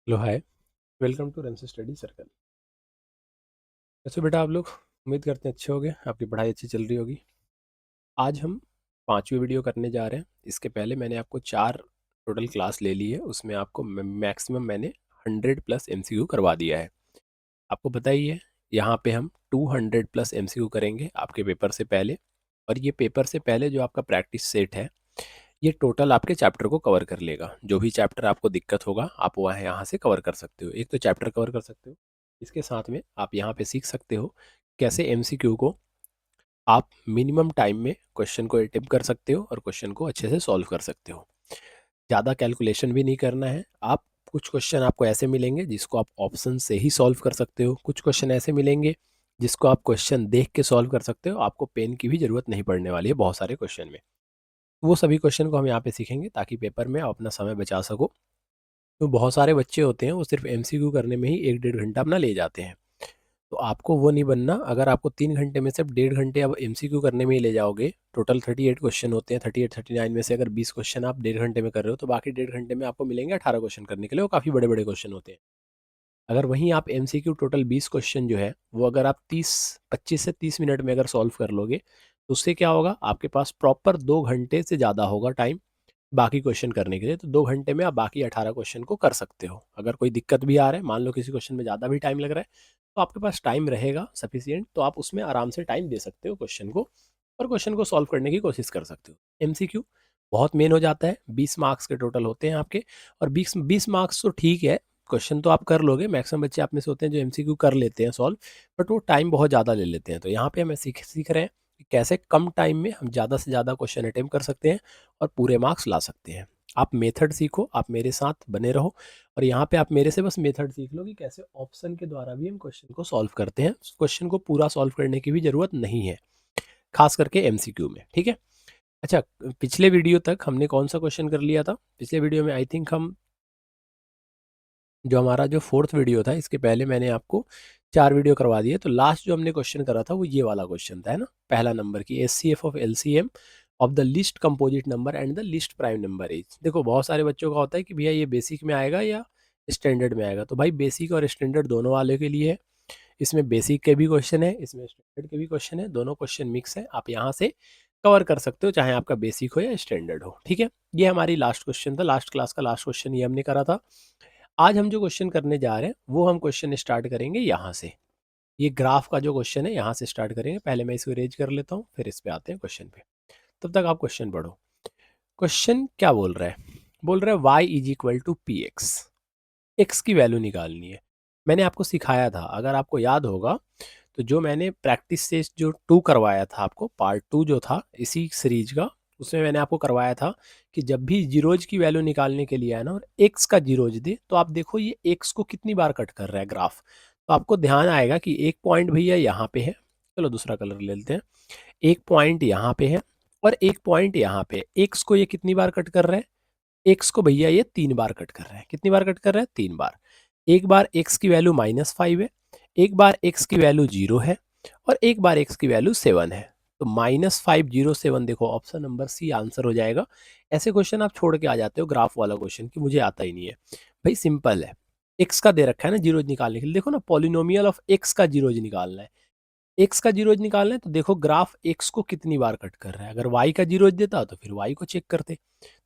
Hello hi. Welcome to Runs study circle. कैसे बेटा आप लोग? उम्मीद करते हैं अच्छे होंगे, आपकी पढ़ाई अच्छी चल रही होगी। आज हम पांचवी वीडियो करने जा रहे हैं। इसके पहले मैंने आपको चार टोटल क्लास ले ली है, उसमें आपको मैक्सिमम मैंने 100+ एमसीक्यू करवा दिया है। आपको पता ही है, यहाँ पे हम 200+ एमसीक्यू करेंगे आपके पेपर से पहले। और ये पेपर से पहले जो आपका प्रैक्टिस सेट है, ये टोटल आपके चैप्टर को कवर कर लेगा। जो भी चैप्टर आपको दिक्कत होगा आप वहाँ यहाँ से कवर कर सकते हो। एक तो चैप्टर कवर कर सकते हो, इसके साथ में आप यहाँ पे सीख सकते हो कैसे एमसीक्यू को आप मिनिमम टाइम में क्वेश्चन को अटेम्प्ट कर सकते हो और क्वेश्चन को अच्छे से सॉल्व कर सकते हो। ज़्यादा कैलकुलेशन भी नहीं करना है। आप कुछ क्वेश्चन आपको ऐसे मिलेंगे जिसको आप ऑप्शन से ही सॉल्व कर सकते हो, कुछ क्वेश्चन ऐसे मिलेंगे जिसको आप क्वेश्चन देख के सॉल्व कर सकते हो। आपको पेन की भी ज़रूरत नहीं पड़ने वाली है बहुत सारे क्वेश्चन में। वो सभी क्वेश्चन को हम यहाँ पे सीखेंगे ताकि पेपर में आप अपना समय बचा सको। तो बहुत सारे बच्चे होते हैं वो सिर्फ एमसीक्यू करने में ही 1-1.5 घंटा अपना ले जाते हैं। तो आपको वो नहीं बनना। अगर आपको 3 घंटे में सिर्फ 1.5 घंटे आप एमसीक्यू करने में ही ले जाओगे, टोटल 38 क्वेश्चन होते हैं, 38-39 में से अगर 20 क्वेश्चन आप 1.5 घंटे में कर रहे हो तो बाकी 1.5 घंटे में आपको मिलेंगे 18 क्वेश्चन करने के लिए। वो काफ़ी बड़े बड़े क्वेश्चन होते हैं। अगर वहीं आप एमसीक्यू टोटल 20 क्वेश्चन जो है वो अगर आप 25 से 30 मिनट में अगर सॉल्व कर लोगे तो उससे क्या होगा, आपके पास प्रॉपर 2 घंटे से ज़्यादा होगा टाइम बाकी क्वेश्चन करने के लिए। तो 2 घंटे में आप बाकी 18 क्वेश्चन को कर सकते हो। अगर कोई दिक्कत भी आ रहा है, मान लो किसी क्वेश्चन में ज़्यादा भी टाइम लग रहा है, तो आपके पास टाइम रहेगा सफिशियंट, तो आप उसमें आराम से टाइम दे सकते हो क्वेश्चन को और क्वेश्चन को सॉल्व करने की कोशिश कर सकते हो। एमसीक्यू बहुत मेन हो जाता है, 20 मार्क्स के टोटल होते हैं आपके। और 20 मार्क्स तो ठीक है, क्वेश्चन तो आप कर लोगे। मैक्सिमम बच्चे आप में से होते हैं जो एमसीक्यू कर लेते हैं सॉल्व, बट वो टाइम बहुत ज़्यादा ले लेते हैं। तो यहाँ पे हमें सीख रहे हैं कि कैसे कम टाइम में हम ज़्यादा से ज़्यादा क्वेश्चन अटेम्प्ट कर सकते हैं और पूरे मार्क्स ला सकते हैं। आप मेथड सीखो, आप मेरे साथ बने रहो और यहाँ पे आप मेरे से बस मेथड सीख लो कि कैसे ऑप्शन के द्वारा भी हम क्वेश्चन को सॉल्व करते हैं। क्वेश्चन को पूरा सॉल्व करने की भी ज़रूरत नहीं है, खास करके एमसीक्यू में। ठीक है। अच्छा, पिछले वीडियो तक हमने कौन सा क्वेश्चन कर लिया था? पिछले वीडियो में आई थिंक हम, जो हमारा जो फोर्थ वीडियो था, इसके पहले मैंने आपको 4 वीडियो करवा दिए। तो लास्ट जो हमने क्वेश्चन करा था वो ये वाला क्वेश्चन था, है ना, पहला नंबर की HCF of LCM of the list composite number and the list prime number is. देखो बहुत सारे बच्चों का होता है कि भैया ये बेसिक में आएगा या स्टैंडर्ड में आएगा। तो भाई बेसिक और स्टैंडर्ड दोनों वाले के लिए है। इसमें बेसिक के भी क्वेश्चन है, इसमें स्टैंडर्ड के भी क्वेश्चन है, दोनों क्वेश्चन मिक्स है। आप यहाँ से कवर कर सकते हो चाहे आपका बेसिक हो या स्टैंडर्ड हो। ठीक है, ये हमारी लास्ट क्वेश्चन था, लास्ट क्लास का लास्ट क्वेश्चन ये हमने करा था। आज हम जो क्वेश्चन करने जा रहे हैं वो हम क्वेश्चन स्टार्ट करेंगे यहाँ से। ये ग्राफ का जो क्वेश्चन है यहाँ से स्टार्ट करेंगे। पहले मैं इसको रेज कर लेता हूँ, फिर इस पे आते हैं क्वेश्चन पे। तब तक आप क्वेश्चन पढ़ो। क्वेश्चन क्या बोल रहा है? बोल रहा है y is equal to P X. X की वैल्यू निकालनी है। मैंने आपको सिखाया था, अगर आपको याद होगा, तो जो मैंने प्रैक्टिस से जो 2 करवाया था आपको, पार्ट 2 जो था इसी सीरीज का, उसमें मैंने आपको करवाया था कि जब भी जीरोज की वैल्यू निकालने के लिए है ना और एक्स का जीरोज दे, तो आप देखो ये एक्स को कितनी बार कट कर रहा है ग्राफ। तो आपको ध्यान आएगा कि एक पॉइंट भैया यहाँ पे है, चलो दूसरा कलर ले लेते हैं। एक पॉइंट यहाँ पे है और एक पॉइंट यहाँ पे। एक्स को ये कितनी बार कट कर रहा है? एक्स को भैया ये 3 बार कट कर रहा है। कितनी बार कट कर रहा है? 3 बार। एक बार एक्स की वैल्यू -5 है, एक बार एक्स की वैल्यू 0 है और एक बार एक्स की वैल्यू 7 है। तो -5 0 7, देखो ऑप्शन नंबर सी आंसर हो जाएगा। ऐसे क्वेश्चन आप छोड़ के आ जाते हो ग्राफ वाला क्वेश्चन कि मुझे आता ही नहीं है। भाई सिंपल है, एक्स का दे रखा है ना जीरोज निकालने के लिए। देखो ना, पॉलिनोमियल ऑफ एक्स का जीरोज निकालना है। एक्स का जीरोज निकालना है तो देखो ग्राफ एक्स को कितनी बार कट कर रहा है। अगर वाई का जीरोज देता तो फिर वाई को चेक करते।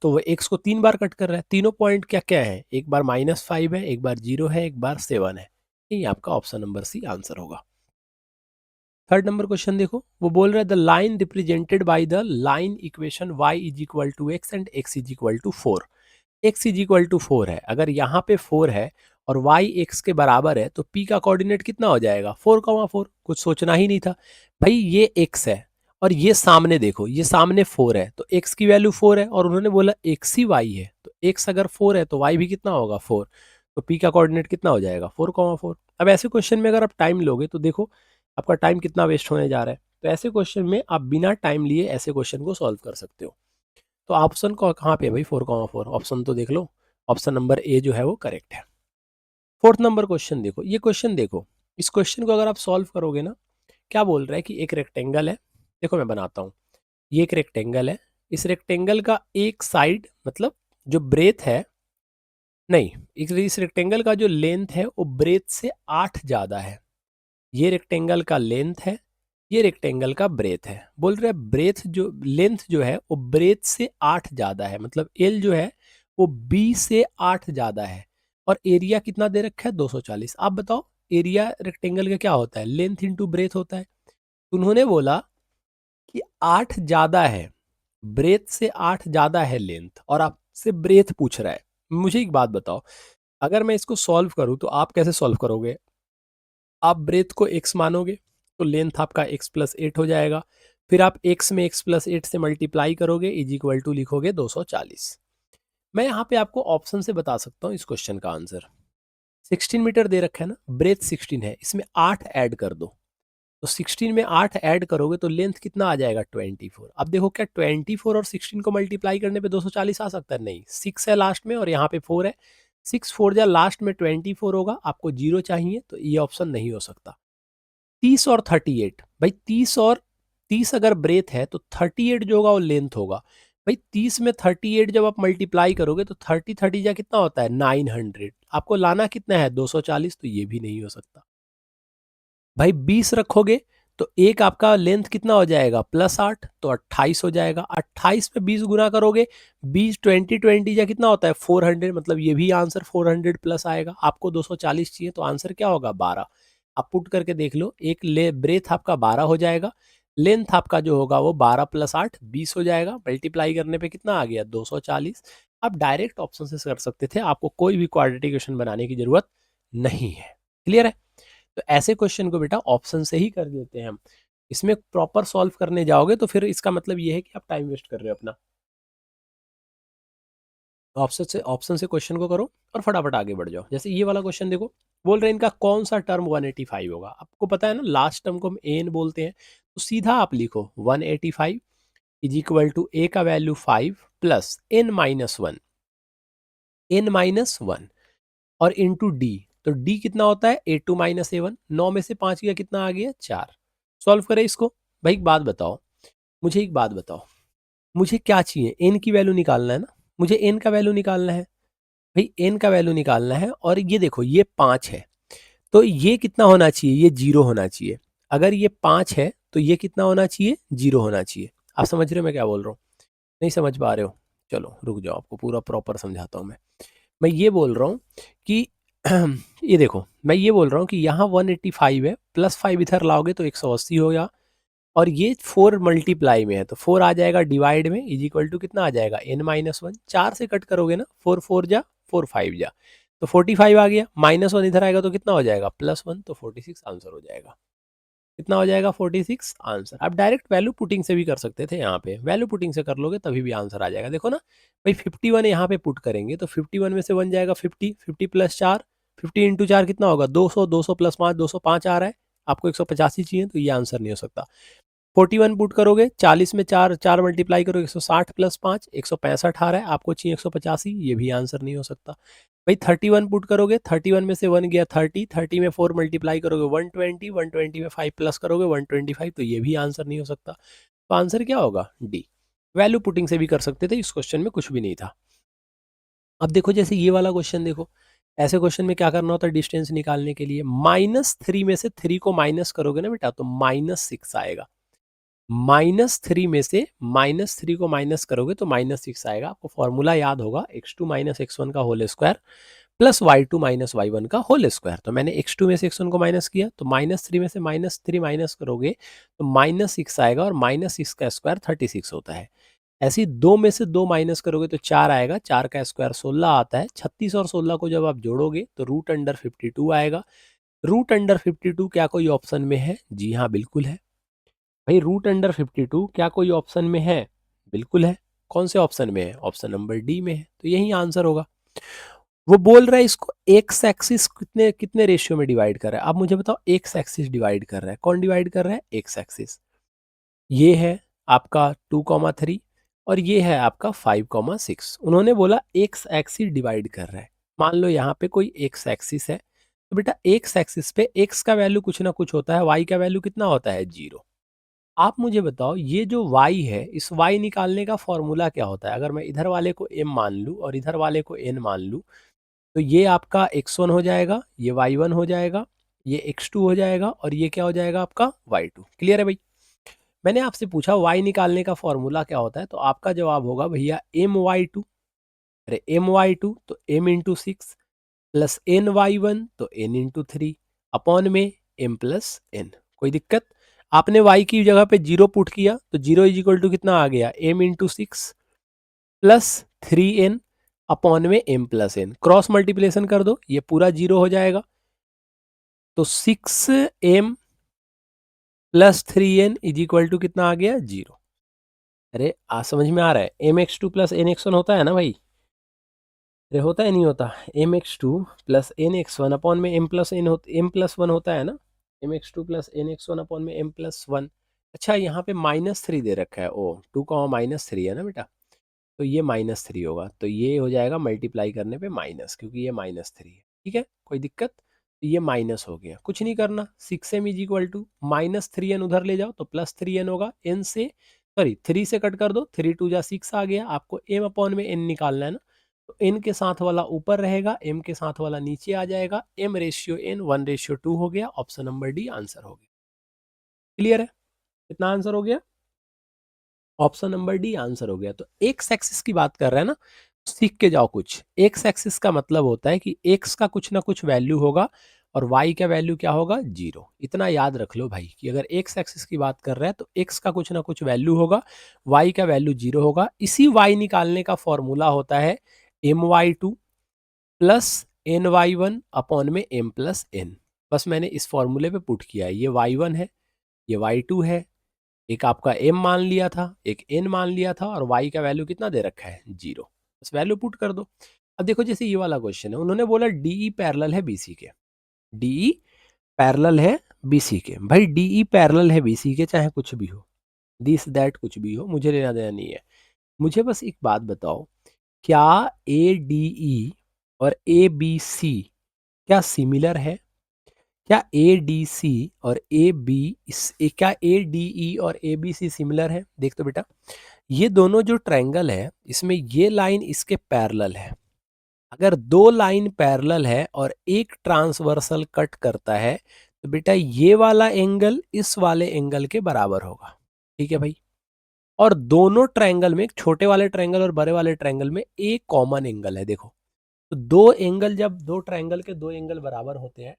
तो वो एक्स को 3 बार कट कर रहा है। तीनों पॉइंट क्या क्या है? एक बार -5 है, एक बार 0 है, एक बार 7 है। ये आपका ऑप्शन नंबर सी आंसर होगा। थर्ड नंबर क्वेश्चन देखो, वो बोल रहा है the line represented by the line equation y is equal to X and x is equal to 4। x is equal to 4 है, अगर यहाँ पे 4 है और y x के बराबर है तो p का कोऑर्डिनेट कितना हो जाएगा? 4,4। कुछ सोचना ही नहीं था भाई। ये x है और ये सामने देखो, ये सामने 4 है, तो x की वैल्यू 4 है और उन्होंने बोला x ही y है। तो x अगर 4 है तो y भी कितना होगा? 4। तो p का कोऑर्डिनेट कितना हो जाएगा? 4,4। अब ऐसे क्वेश्चन में अगर आप टाइम लोगे तो देखो आपका टाइम कितना वेस्ट होने जा रहा है। तो ऐसे क्वेश्चन में आप बिना टाइम लिए ऐसे क्वेश्चन को सॉल्व कर सकते हो। तो ऑप्शन को कहाँ पे है भाई? 4,4। ऑप्शन तो देख लो, ऑप्शन नंबर ए जो है वो करेक्ट है। फोर्थ नंबर क्वेश्चन देखो, ये क्वेश्चन देखो, इस क्वेश्चन को अगर आप सॉल्व करोगे ना, क्या बोल रहा है कि एक रेक्टेंगल है। देखो मैं बनाता हूँ, ये एक रेक्टेंगल है। इस रेक्टेंगल का एक साइड, मतलब जो ब्रेथ है, नहीं, इस रेक्टेंगल का जो लेंथ है वो ब्रेथ से 8 ज़्यादा है। ये रेक्टेंगल का लेंथ है, ये रेक्टेंगल का ब्रेथ है। बोल रहे हैं ब्रेथ जो लेंथ जो है वो ब्रेथ से 8 ज़्यादा है, मतलब एल जो है वो बी से 8 ज़्यादा है। और एरिया कितना दे रखा है 240। आप बताओ एरिया रेक्टेंगल का क्या होता है, लेंथ इंटू ब्रेथ होता है। उन्होंने बोला कि 8 ज़्यादा है, ब्रेथ से 8 ज़्यादा है लेंथ, और आपसे ब्रेथ पूछ रहा है। मुझे एक बात बताओ, अगर मैं इसको सॉल्व करूं तो आप कैसे सॉल्व करोगे? आप ब्रेथ को x मानोगे तो लेंथ आपका x प्लस 8 हो जाएगा। फिर आप x में x प्लस 8 से मल्टीप्लाई करोगे इज इक्वल टू लिखोगे 240। मैं यहाँ पे आपको ऑप्शन से बता सकता हूँ इस क्वेश्चन का आंसर। 16 मीटर दे रखा है ना, ब्रेथ 16 है, इसमें 8 ऐड कर दो। तो 16 में 8 ऐड करोगे तो लेंथ कितना आ जाएगा 24। अब देखो क्या 24 और 16 को मल्टीप्लाई करने पे 240 आ सकता है? नहीं, 6 है लास्ट में और यहाँ पे 4 है। 6 4 जा लास्ट में 24 होगा, आपको जीरो चाहिए तो ये ऑप्शन नहीं हो सकता। 30 और 38, भाई 30 और 30 अगर ब्रेथ है तो 38 जो होगा वो लेंथ होगा। भाई 30 में 38 जब आप मल्टीप्लाई करोगे तो 30 30 जा कितना होता है 900। आपको लाना कितना है 240, तो ये भी नहीं हो सकता। भाई 20 रखोगे तो एक आपका लेंथ कितना हो जाएगा प्लस 8, तो 28 हो जाएगा। 28 में 20 गुना करोगे, 20 20 20 या कितना होता है 400, मतलब ये भी आंसर 400 प्लस आएगा। आपको 240 चाहिए तो आंसर क्या होगा 12। आप पुट करके देख लो, एक ले ब्रेथ आपका 12 हो जाएगा, लेंथ आपका जो होगा वो 12 प्लस 8 20 हो जाएगा। मल्टीप्लाई करने पे कितना आ गया 240। आप डायरेक्ट ऑप्शन से कर सकते थे, आपको कोई भी क्वाड्रेटिक इक्वेशन बनाने की जरूरत नहीं है। क्लियर है? तो ऐसे क्वेश्चन को बेटा ऑप्शन से ही कर देते हैं हम। इसमें प्रॉपर सॉल्व करने जाओगे तो फिर इसका मतलब ये है कि आप टाइम वेस्ट कर रहे हो अपना। ऑप्शन से क्वेश्चन को करो और फटाफट आगे बढ़ जाओ। जैसे ये वाला क्वेश्चन देखो, बोल रहे हैं इनका कौन सा टर्म 185 होगा। आपको पता है ना लास्ट टर्म को हम एन बोलते हैं, तो सीधा आप लिखो 185 इज इक्वल टू ए का value 5 plus N minus one, N minus one और इंटू डी। तो डी कितना होता है A two minus A one. 9 में से 5 गया कितना आ गया 4। सॉल्व करें इसको। भाई एक बात बताओ, मुझे एक बात बताओ, मुझे क्या चाहिए एन की वैल्यू निकालना है ना, मुझे एन का वैल्यू निकालना है। भाई एन का वैल्यू निकालना है और ये देखो ये 5 है, तो ये कितना होना चाहिए, ये जीरो होना चाहिए। अगर ये 5 है तो ये कितना होना चाहिए, जीरो होना चाहिए। आप समझ रहे हो मैं क्या बोल रहा हूँ? नहीं समझ पा रहे हो? चलो रुक जाओ, आपको पूरा प्रॉपर समझाता हूँ मैं ये बोल रहा हूँ कि ये देखो मैं ये बोल रहा हूँ कि यहाँ 185 है, प्लस 5 इधर लाओगे तो 180 होगा, और ये 4 मल्टीप्लाई में है तो 4 आ जाएगा डिवाइड में, इज इक्वल टू कितना आ जाएगा n माइनस वन। 4 से कट करोगे ना, 4 4 जा 4 5 जा, तो 45 आ गया। माइनस वन इधर आएगा तो कितना हो जाएगा प्लस 1, तो 46 आंसर हो जाएगा। कितना हो जाएगा 46 आंसर। आप डायरेक्ट वैल्यू पुटिंग से भी कर सकते थे, यहाँ पे वैल्यू पुटिंग से कर लोगे तभी भी आंसर आ जाएगा। देखो ना भाई 51 यहाँ पे पुट करेंगे तो 51 में से 1 जाएगा 50, 50 प्लस 4, 50 इंटू 4 कितना होगा 200, 200 प्लस 5 205 आ रहा है। आपको 185 चाहिए तो ये आंसर नहीं हो सकता। 41 पुट करोगे, 40 में 4 4 मल्टीप्लाई करोगे 160 प्लस 5 165 आ रहा है, आपको चाहिए 185, ये भी आंसर नहीं हो सकता। भाई 31 पुट करोगे, 31 में से 1 गया 30, 30 में 4 मल्टीप्लाई करोगे 120, 120 में 5 प्लस करोगे 125, तो ये भी आंसर नहीं हो सकता। तो आंसर क्या होगा डी। वैल्यू पुटिंग से भी कर सकते थे, इस क्वेश्चन में कुछ भी नहीं था। अब देखो जैसे ये वाला क्वेश्चन देखो, ऐसे क्वेश्चन में क्या करना होता है डिस्टेंस निकालने के लिए, -3 में से 3 को माइनस करोगे ना बेटा तो -6 आएगा। -3 में से -3 को माइनस करोगे तो -6 आएगा। आपको फॉर्मूला याद होगा x2 माइनस x1 का whole square plus y2 minus y1 का होल स्क्वायर। तो मैंने x2 में से x1 को माइनस किया तो -3 में से -3 माइनस करोगे तो -6 आएगा, और -6 का स्क्वायर 36 होता है। ऐसे ही 2 में से 2 माइनस करोगे तो 4 आएगा, 4 का स्क्वायर 16 आता है। 36 और 16 को जब आप जोड़ोगे तो रूट अंडर 52 आएगा। रूट अंडर 52 क्या कोई ऑप्शन में है? जी हाँ बिल्कुल है। भाई रूट अंडर 52 क्या कोई ऑप्शन में है? बिल्कुल है। कौन से ऑप्शन में है? ऑप्शन नंबर डी में है, तो यही आंसर होगा। वो बोल रहा है इसको एक्स एक्सिस कितने कितने रेशियो में डिवाइड कर रहा है। अब मुझे बताओ एक्स एक्सिस डिवाइड कर रहा है, कौन डिवाइड कर रहा है? X axis. ये है आपका 2,3 और ये है आपका 5,6। उन्होंने बोला एक्स एक्सिस डिवाइड कर रहा है। मान लो यहाँ पे कोई एक्स एक्सिस है, तो बेटा एक्स एक्सिस पे एक्स का वैल्यू कुछ ना कुछ होता है, वाई का वैल्यू कितना होता है 0। आप मुझे बताओ ये जो y है, इस y निकालने का फॉर्मूला क्या होता है? अगर मैं इधर वाले को m मान लूँ और इधर वाले को n मान लूँ, तो ये आपका x1 हो जाएगा, ये y1 हो जाएगा, ये x2 हो जाएगा और ये क्या हो जाएगा आपका y2। क्लियर है भाई? मैंने आपसे पूछा y निकालने का फॉर्मूला क्या होता है, तो आपका जवाब होगा भैया my2। अरे my2 तो m into six plus ny1 तो n इंटू थ्री अपॉन में m प्लस n। कोई दिक्कत? आपने y की जगह पे जीरो पुट किया तो जीरो इज इक्वल टू कितना आ गया, m into six plus three N upon में m plus n। Cross multiplication कर दो, ये पूरा जीरो हो जाएगा, तो 6m plus three N is equal to कितना आ गया, जीरो। अरे समझ में आ रहा है? M X two plus N X one होता है ना भाई? अरे होता है नहीं होता? M X two plus N X one upon में M plus N M plus one होता है ना? M X two plus N X one upon में एम प्लस वन। अच्छा यहाँ पे माइनस थ्री दे रखा है, O two comma minus three है ना बेटा, तो ये माइनस थ्री होगा, तो ये हो जाएगा मल्टीप्लाई करने पे माइनस, क्योंकि ये माइनस थ्री है। ठीक है, कोई दिक्कत? तो ये माइनस हो गया, कुछ नहीं करना, six M is equal to minus three N उधर ले जाओ तो प्लस थ्री एन होगा, एन से सॉरी थ्री से कट कर दो, थ्री टू जा सिक्स आ गया, आपको एम अपॉन में एन निकालना है ना, तो एन के साथ वाला ऊपर रहेगा, एम के साथ वाला नीचे आ जाएगा, M ratio N one ratio two हो गया, ऑप्शन नंबर डी आंसर हो गया। क्लियर है? कितना आंसर हो गया? ऑप्शन नंबर डी आंसर हो गया। तो एक्स एक्सिस की बात कर रहे हैं ना, सीख के जाओ कुछ। एक्स एक्सिस का मतलब होता है कि एक्स का कुछ ना कुछ वैल्यू होगा और वाई का वैल्यू क्या होगा, जीरो। इतना याद रख लो भाई कि अगर एक्स एक्सिस की बात कर रहे हैं तो एक्स का कुछ ना कुछ वैल्यू होगा, वाई का वैल्यू जीरो होगा। इसी वाई निकालने का फॉर्मूला होता है my2 प्लस ny1 अपॉन में m प्लस n। बस मैंने इस फॉर्मूले पे पुट किया है, ये y1 है, ये y2 है, एक आपका m मान लिया था, एक n मान लिया था और y का वैल्यू कितना दे रखा है, जीरो। बस वैल्यू पुट कर दो। अब देखो जैसे ये वाला क्वेश्चन है, उन्होंने बोला DE पैरेलल है BC के, DE पैरेलल है BC के। भाई DE पैरेलल है BC के, चाहे कुछ भी हो, दिस दैट कुछ भी हो, मुझे लेना देना नहीं है। मुझे बस एक बात बताओ, क्या ADE और ABC क्या सिमिलर है? क्या ADC और AB क्या ADE और ABC सिमिलर है? देख तो बेटा, ये दोनों जो ट्रायंगल है इसमें ये लाइन इसके पैरेलल है। अगर दो लाइन पैरेलल है और एक ट्रांसवर्सल कट करता है तो बेटा ये वाला एंगल इस वाले एंगल के बराबर होगा। ठीक है भाई? और दोनों ट्रायंगल में, छोटे वाले ट्रायंगल और बड़े वाले ट्रायंगल में एक कॉमन एंगल है। देखो, तो दो एंगल, जब दो ट्रायंगल के दो एंगल बराबर होते हैं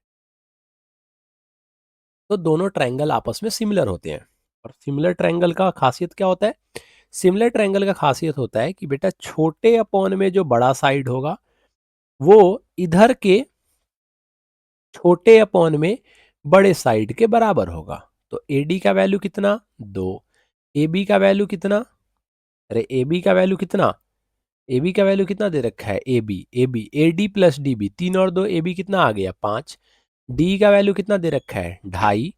तो दोनों ट्रायंगल आपस में सिमिलर होते हैं। और सिमिलर ट्रायंगल का खासियत क्या होता है? सिमिलर ट्रायंगल का खासियत होता है कि बेटा छोटे अपॉन में जो बड़ा साइड होगा वो इधर के छोटे अपॉन में बड़े साइड के बराबर होगा। तो AD का वैल्यू कितना, दो। AB का वैल्यू कितना, अरे AB का वैल्यू कितना, AB का वैल्यू कितना दे रखा है, AB AD प्लस DB, तीन और दो AB कितना आ गया, पांच। D का वैल्यू कितना दे रखा है, ढाई।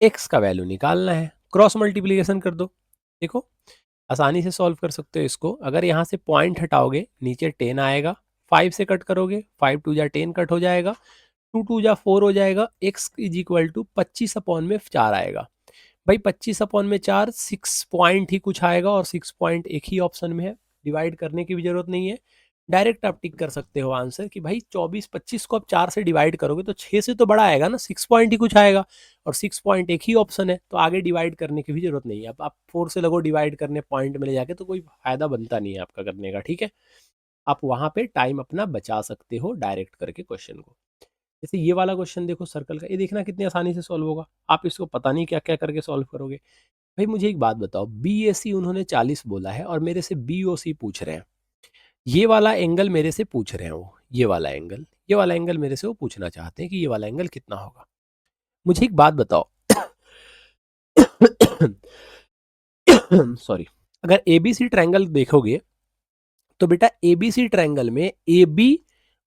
एक्स का वैल्यू निकालना है, क्रॉस मल्टीप्लीकेशन कर दो। देखो आसानी से सॉल्व कर सकते हो इसको। अगर यहाँ से पॉइंट हटाओगे नीचे 10 आएगा, 5 से कट करोगे, 5 टू जा 10 कट हो जाएगा, 2 टू जा 4 हो जाएगा, x is equal to 25 upon में 4 आएगा। भाई 25 अपॉन में 4, 6 पॉइंट ही कुछ आएगा और 6 पॉइंट एक ही ऑप्शन में है, डिवाइड करने की भी जरूरत नहीं है। डायरेक्ट आप टिक कर सकते हो आंसर कि भाई 24 25 को आप 4 से डिवाइड करोगे तो 6 से तो बड़ा आएगा ना, 6 पॉइंट ही कुछ आएगा और 6 पॉइंट एक ही ऑप्शन है, तो आगे डिवाइड करने की भी जरूरत नहीं है। अब आप 4 से लगो डिवाइड करने पॉइंट में ले जाके, तो कोई फायदा बनता नहीं है आपका करने का। ठीक है, आप वहां पे टाइम अपना बचा सकते हो डायरेक्ट करके क्वेश्चन को। जैसे ये वाला क्वेश्चन देखो सर्कल का, ये देखना कितनी आसानी से सॉल्व होगा। आप इसको पता नहीं क्या क्या करके सॉल्व करोगे। भाई मुझे एक बात बताओ, BAC उन्होंने 40 बोला है और मेरे से BOC पूछ रहे हैं, ये वाला एंगल मेरे से पूछ रहे हैं वो, ये वाला एंगल मेरे से वो पूछना चाहते हैं कि ये वाला एंगल कितना होगा। मुझे एक बात बताओ सॉरी, अगर ABC ट्रायंगल देखोगे तो बेटा ABC ट्रायंगल में AB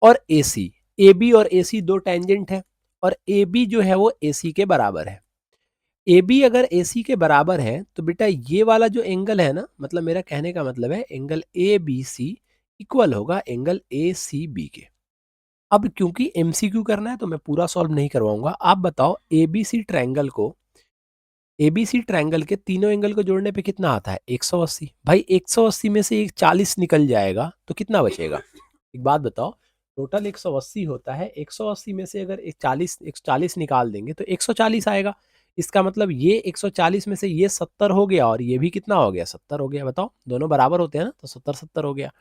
और AC दो टेंजेंट है और AB जो है वो AC के बराबर है। AB अगर AC के बराबर है तो बेटा ये वाला जो एंगल है ना, मतलब मेरा कहने का मतलब है एंगल ABC इक्वल होगा एंगल ACB के। अब क्योंकि MCQ करना है तो मैं पूरा सॉल्व नहीं करवाऊंगा। आप बताओ ABC ट्रायंगल के तीनों एंगल को जोड़ने पे कितना आता है, 180। भाई 180 में से एक 40 निकल जाएगा तो कितना बचेगा? एक बात बताओ, टोटल 180 होता है, 180 में से अगर 140 निकाल देंगे तो 140 आएगा। इसका मतलब ये 140 में से ये 70 हो गया और ये भी कितना हो गया, 70 हो गया। बताओ, दोनों बराबर होते हैं ना, तो 70-70 हो गया।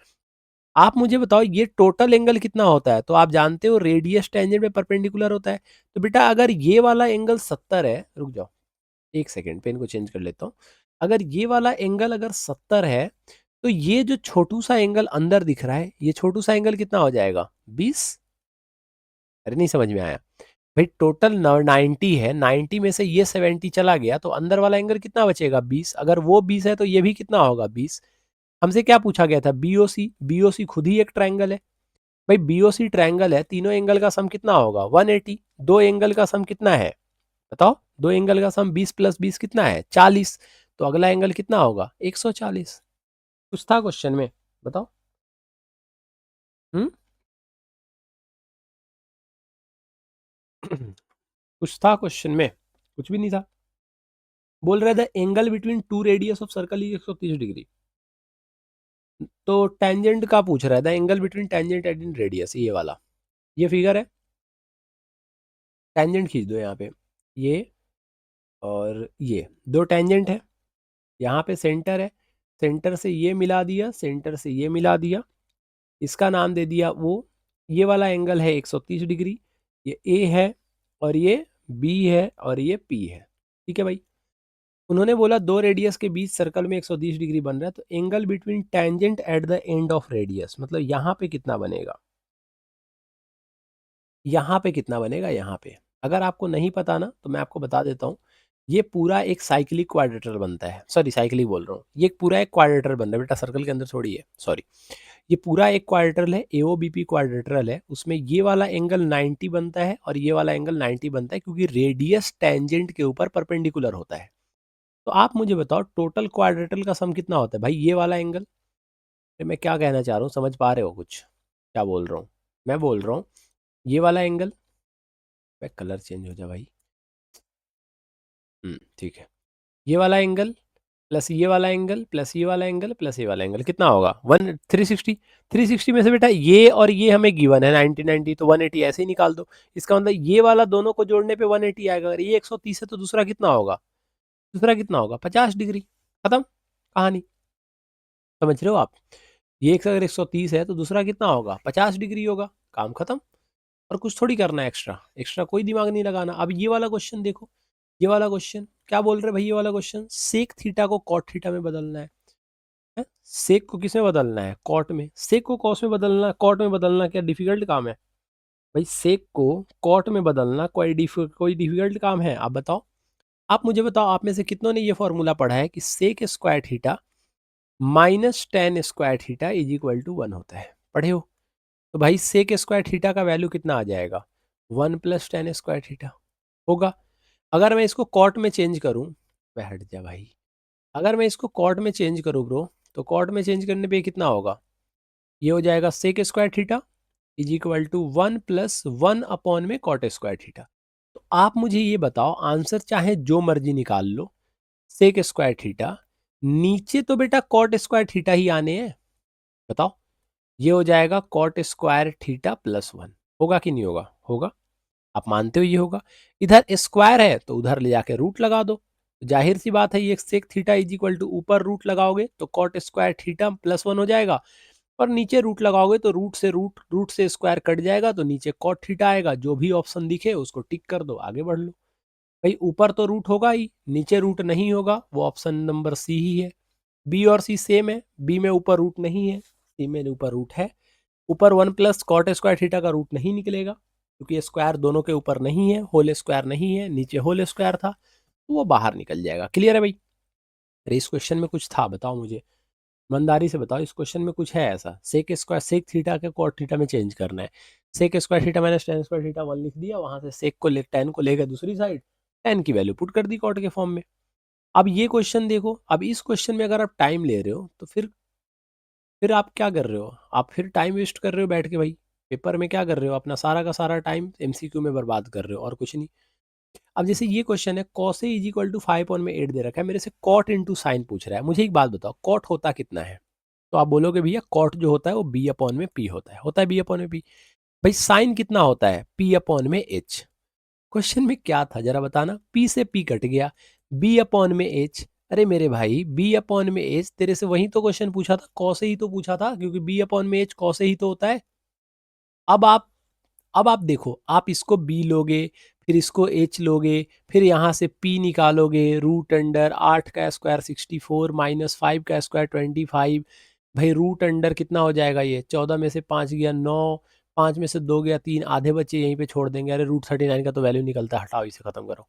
आप मुझे बताओ ये टोटल एंगल कितना होता है? तो आप जानते हो रेडियस टेंजेंट में परपेंडिकुलर होता है। तो बेटा अगर ये वाला एंगल 70 है, रुक जाओ 1 सेकंड, पेन को चेंज कर लेता हूँ। अगर ये वाला एंगल अगर 70 है, तो ये जो छोटू सा एंगल अंदर दिख रहा है, ये छोटू सा एंगल कितना हो जाएगा? 20। अरे नहीं समझ में आया भाई, टोटल 90 है, 90 में से ये 70 चला गया तो अंदर वाला एंगल कितना बचेगा? 20। अगर वो 20 है तो ये भी कितना होगा? 20। हमसे क्या पूछा गया था? बीओसी। बीओसी खुद ही एक ट्रायंगल है भाई, बीओसी ट्रायंगल है, तीनों एंगल का सम कितना होगा? 180। दो एंगल का सम कितना है बताओ? दो एंगल का सम 20 + 20 कितना है? 40। तो अगला एंगल कितना होगा? 140। कुछ था क्वेश्चन में, बताओ। हम्म कुछ था क्वेश्चन में? कुछ भी नहीं था। बोल रहे थे angle between two radius of circle is 130 degree. तो टेंजेंट का पूछ रहा था, angle between tangent and radius, ये वाला, ये फिगर है। टेंजेंट खींच दो यहाँ पे, ये और ये दो टेंजेंट है। यहाँ पे सेंटर है, सेंटर से ये मिला दिया, सेंटर से ये मिला दिया, इसका नाम दे दिया वो। ये वाला एंगल है 130 डिग्री, ये ए है और ये बी है और ये पी है। ठीक है भाई। उन्होंने बोला दो रेडियस के बीच सर्कल में 130 डिग्री बन रहा है, तो angle between tangent at the end of radius, मतलब यहाँ पे कितना बनेगा? यहाँ पे कितना बनेगा? यहाँ पे अगर आपको नहीं पता ना तो मैं आपको बता देता हूँ। ये पूरा एक साइक्लिक क्वाड्रेटर बनता है, सॉरी साइक्लिक बोल रहा हूँ, ये पूरा एक क्वाड्रेटर बन रहा है बेटा, सर्कल के अंदर थोड़ी है, सॉरी। ये पूरा एक क्वाड्रेटरल है, एओबीपी क्वाड्रेटरल है, उसमें ये वाला एंगल 90 बनता है और ये वाला एंगल 90 बनता है, क्योंकि रेडियस टेंजेंट के ऊपर परपेंडिकुलर होता है। तो आप मुझे बताओ टोटल क्वाड्रेटरल का सम कितना होता है भाई? ये वाला एंगल, मैं क्या कहना चाह रहा हूँ, समझ पा रहे हो कुछ क्या बोल रहा हूँ? मैं बोल रहा हूँ ये वाला एंगल, कलर चेंज हो जाए भाई। ठीक है। ये वाला एंगल प्लस ये वाला एंगल प्लस ये वाला एंगल प्लस ये वाला एंगल कितना होगा? 360। 360 में से बेटा ये और ये हमें गिवन है 90 तो 180 ऐसे ही निकाल दो। इसका मतलब ये वाला दोनों को जोड़ने पे 180 आएगा। अगर ये 130 है तो दूसरा कितना होगा? दूसरा कितना होगा? 50 डिग्री। खत्म कहानी। समझ रहे हो आप? ये अगर 130 है तो दूसरा कितना होगा? 50 डिग्री होगा। काम खत्म। और कुछ थोड़ी करना है एक्स्ट्रा, एक्स्ट्रा कोई दिमाग नहीं लगाना। अब ये वाला क्वेश्चन देखो, ये वाला क्वेश्चन क्या बोल रहे भाई? ये वाला क्वेश्चन सेक थीटा को कॉट थीटा में बदलना है? सेक को किस में बदलना है? कॉट में। सेक को कॉस में बदलना, कॉट में बदलना क्या डिफिकल्ट काम है भाई? सेक को कॉट में बदलना कोई डिफिकल्ट काम है? आप बताओ। आप मुझे बताओ, आप में से कितनों ने ये फॉर्मूला पढ़ा है कि sec square theta minus tan square theta is equal to 1 होता है? पढ़े हो? तो भाई सेक स्क्वायर थीटा का वैल्यू कितना आ जाएगा? 1 + टेन स्क्वायर थीटा होगा। अगर मैं इसको कॉट में चेंज करूं, वह हट जा भाई, अगर मैं इसको कॉट में चेंज करूं ब्रो, तो कॉट में चेंज करने पे कितना होगा? ये हो जाएगा sec square theta is equal to 1 + 1 upon में कॉट स्क्वायर थीटा। तो आप मुझे ये बताओ, आंसर चाहे जो मर्जी निकाल लो, सेक स्क्वायर थीटा, नीचे तो बेटा कॉट स्क्वायर थीटा ही आने हैं। बताओ, ये हो जाएगा कॉट स्क्वायर थीटा +1। होगा कि नहीं होगा? होगा। आप मानते हो ये होगा? इधर स्क्वायर है तो उधर ले जाके रूट लगा दो, जाहिर सी बात है ये sec theta is equal to ऊपर रूट लगाओगे तो कॉट स्क्वायर थीटा +1 हो जाएगा, और नीचे रूट लगाओगे तो रूट से स्क्वायर कट जाएगा तो नीचे कॉट थीटा आएगा। जो भी ऑप्शन दिखे उसको टिक कर दो, आगे बढ़ लो। भाई ऊपर तो रूट होगा ही, नीचे रूट नहीं होगा, वो ऑप्शन नंबर सी ही है। बी और सी सेम है, बी में ऊपर रूट नहीं है, सी में ऊपर रूट है। ऊपर 1 + कॉट स्क्वायर थीटा का रूट नहीं निकलेगा, क्योंकि ये स्क्वायर दोनों के ऊपर नहीं है, होल स्क्वायर नहीं है, नीचे होल स्क्वायर था, तो वो बाहर निकल जाएगा। क्लियर है भाई? अरे इस क्वेश्चन में कुछ था, बताओ मुझे, ईमानदारी से बताओ, इस क्वेश्चन में कुछ है ऐसा? सेक स्क्वायर, सेक थीटा के कॉट थीटा में चेंज करना है। Sec square theta minus tan square theta 1 लिख दिया, वहां से सेक को टेन को लेकर दूसरी साइड, टेन की वैल्यू पुट कर दी कॉट के फॉर्म में। अब ये क्वेश्चन देखो, अब इस क्वेश्चन में अगर आप टाइम ले रहे हो तो फिर आप क्या कर रहे हो? आप फिर टाइम वेस्ट कर रहे हो बैठ के भाई। पेपर में क्या कर रहे हो? अपना सारा का सारा टाइम एमसीक्यू में बर्बाद कर रहे हो और कुछ नहीं। अब जैसे ये क्वेश्चन है, cos A is equal to 5/8 दे रखा है, मेरे से कॉट इंटू साइन पूछ रहा है। मुझे एक बात बताओ, कॉट होता कितना है? तो आप बोलोगे भैया कॉट जो होता है वो बी अपॉन में पी होता है बी अपॉन में पी। भाई साइन कितना होता है, P अपॉन में H। क्वेश्चन में क्या था जरा बताना, P से P कट गया, B अपॉन में H। अरे मेरे भाई B अपॉन में H, तेरे से वही तो क्वेश्चन पूछा था, कौ से ही तो पूछा था, क्योंकि B अपॉन में H कौ से ही तो होता है। अब आप अब आप देखो, आप इसको B लोगे, फिर इसको H लोगे, फिर यहाँ से P निकालोगे, रूट अंडर 8 का स्क्वायर 64 माइनस 5 का स्क्वायर 25। भाई रूट अंडर कितना हो जाएगा, ये 14 में से 5 गया 9, 5 में से 2 गया 3, आधे बच्चे यहीं पे छोड़ देंगे। अरे रूट 39 का तो वैल्यू निकलता है, हटाओ इसे खत्म करो।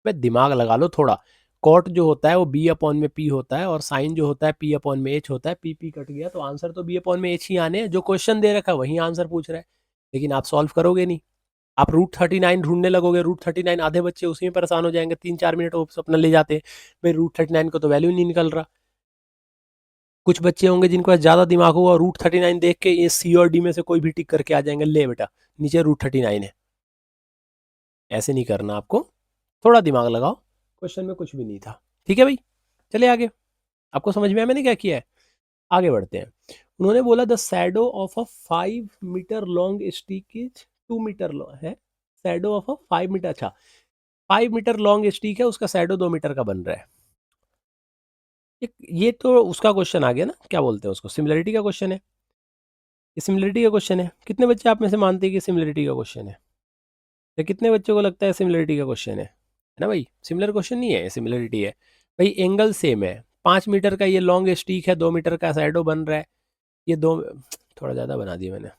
भाई दिमाग लगा लो थोड़ा। कॉट जो होता है वो B अपॉन में P होता है, और साइन जो होता है P अपॉन में H होता है। P कट गया तो आंसर तो B अपॉन में H ही आने हैं, जो क्वेश्चन दे रखा है वही आंसर पूछ रहा है। लेकिन आप सॉल्व करोगे नहीं, आप रूट 39 ढूंढने लगोगे। रूट 39 आधे बच्चे उसी में परेशान हो जाएंगे, 3-4 मिनट वो अपना ले जाते हैं। भाई रूट 39 को तो वैल्यू नहीं निकल रहा। कुछ बच्चे होंगे जिनके पास ज्यादा दिमाग होगा, रूट 39 देख के ये C और D में से कोई भी टिक करके आ जाएंगे, ले बेटा नीचे रूट 39 है। ऐसे नहीं करना आपको, थोड़ा दिमाग लगाओ, क्वेश्चन में कुछ भी नहीं था। ठीक है भाई, चले आगे। आपको समझ में आया मैंने क्या किया है, आगे बढ़ते हैं। उन्होंने बोला the shadow of a 5 metre long stick is 2 metre long है। शैडो ऑफ अ 5 मीटर, अच्छा 5 मीटर लॉन्ग स्टिक है, उसका शैडो 2 मीटर का बन रहा है। ये तो उसका क्वेश्चन आ गया ना, क्या बोलते हैं उसको, सिमिलरिटी का क्वेश्चन है। ये सिमिलरिटी का क्वेश्चन है। कितने बच्चे आप में से मानते हैं कि सिमिलरिटी का क्वेश्चन है, या कितने बच्चों को लगता है सिमिलरिटी का क्वेश्चन है ना भाई? सिमिलर क्वेश्चन नहीं है, सिमिलरिटी है। भाई एंगल सेम है, 5 मीटर का ये लॉन्ग स्टिक है, 2 मीटर का शैडो बन रहा है। ये दो, थोड़ा ज़्यादा बना दिया मैंने,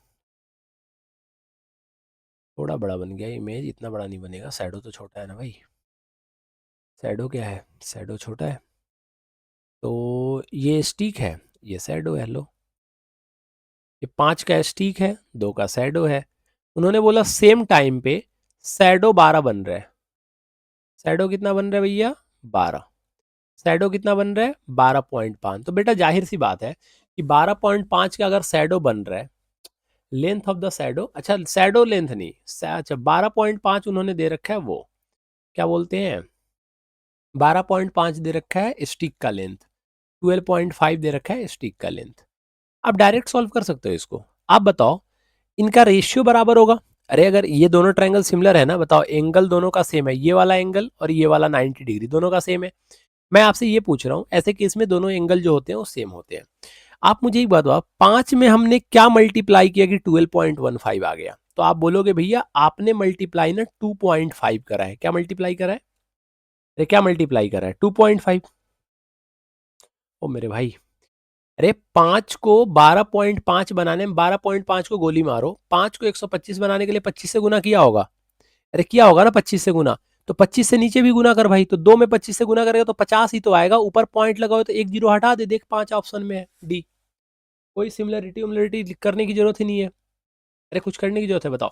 थोड़ा बड़ा बन गया इमेज, इतना बड़ा नहीं बनेगा, शैडो तो छोटा है ना भाई। शैडो क्या है, शैडो छोटा है। तो ये स्टिक है, ये शैडो है। लो, ये 5 का स्टिक है, 2 का शैडो है। उन्होंने बोला सेम टाइम पे शैडो 12 बन रहा है। शैडो कितना बन रहा है भैया, 12। शैडो कितना बन रहा है, 12.5। तो बेटा जाहिर सी बात है कि 12.5 का अगर शैडो बन रहा है, लेंथ ऑफ द शैडो, अच्छा शैडो लेंथ नहीं, अच्छा 12.5 उन्होंने दे रखा है, वो क्या बोलते हैं, 12.5 दे रखा है स्टिक का लेंथ, 12.5 दे रखा है स्टिक का लेंथ। आप डायरेक्ट सॉल्व कर सकते हो इसको। आप बताओ इनका रेशियो बराबर होगा। अरे अगर ये दोनों ट्रायंगल सिमिलर है ना, बताओ एंगल दोनों का सेम है, ये वाला एंगल और ये वाला 90 डिग्री दोनों का सेम है। मैं आपसे ये पूछ रहा हूँ, ऐसे केस में दोनों एंगल जो होते हैं वो सेम होते हैं। आप मुझे एक बात बताओ, 5 में हमने क्या मल्टीप्लाई किया कि 12.15 आ गया? तो आप बोलोगे भैया आपने मल्टीप्लाई ना 2.5 करा है। क्या मल्टीप्लाई करा है, अरे क्या मल्टीप्लाई करा है, 2.5। ओ मेरे भाई, अरे 5 को 12.5 बनाने में 12.5 को गोली मारो, 5 को 125 बनाने के लिए 25 से गुना किया होगा। अरे किया होगा ना 25 से गुना, तो 25 से नीचे भी गुना कर भाई, तो 2 में 25 से गुना करेगा तो 50 ही तो आएगा। ऊपर पॉइंट लगाओ तो एक जीरो हटा दे, देख 5 ऑप्शन में है डी। कोई सिमिलरिटी उमिलरिटी करने की जरूरत ही नहीं है। अरे कुछ करने की जरूरत है, बताओ।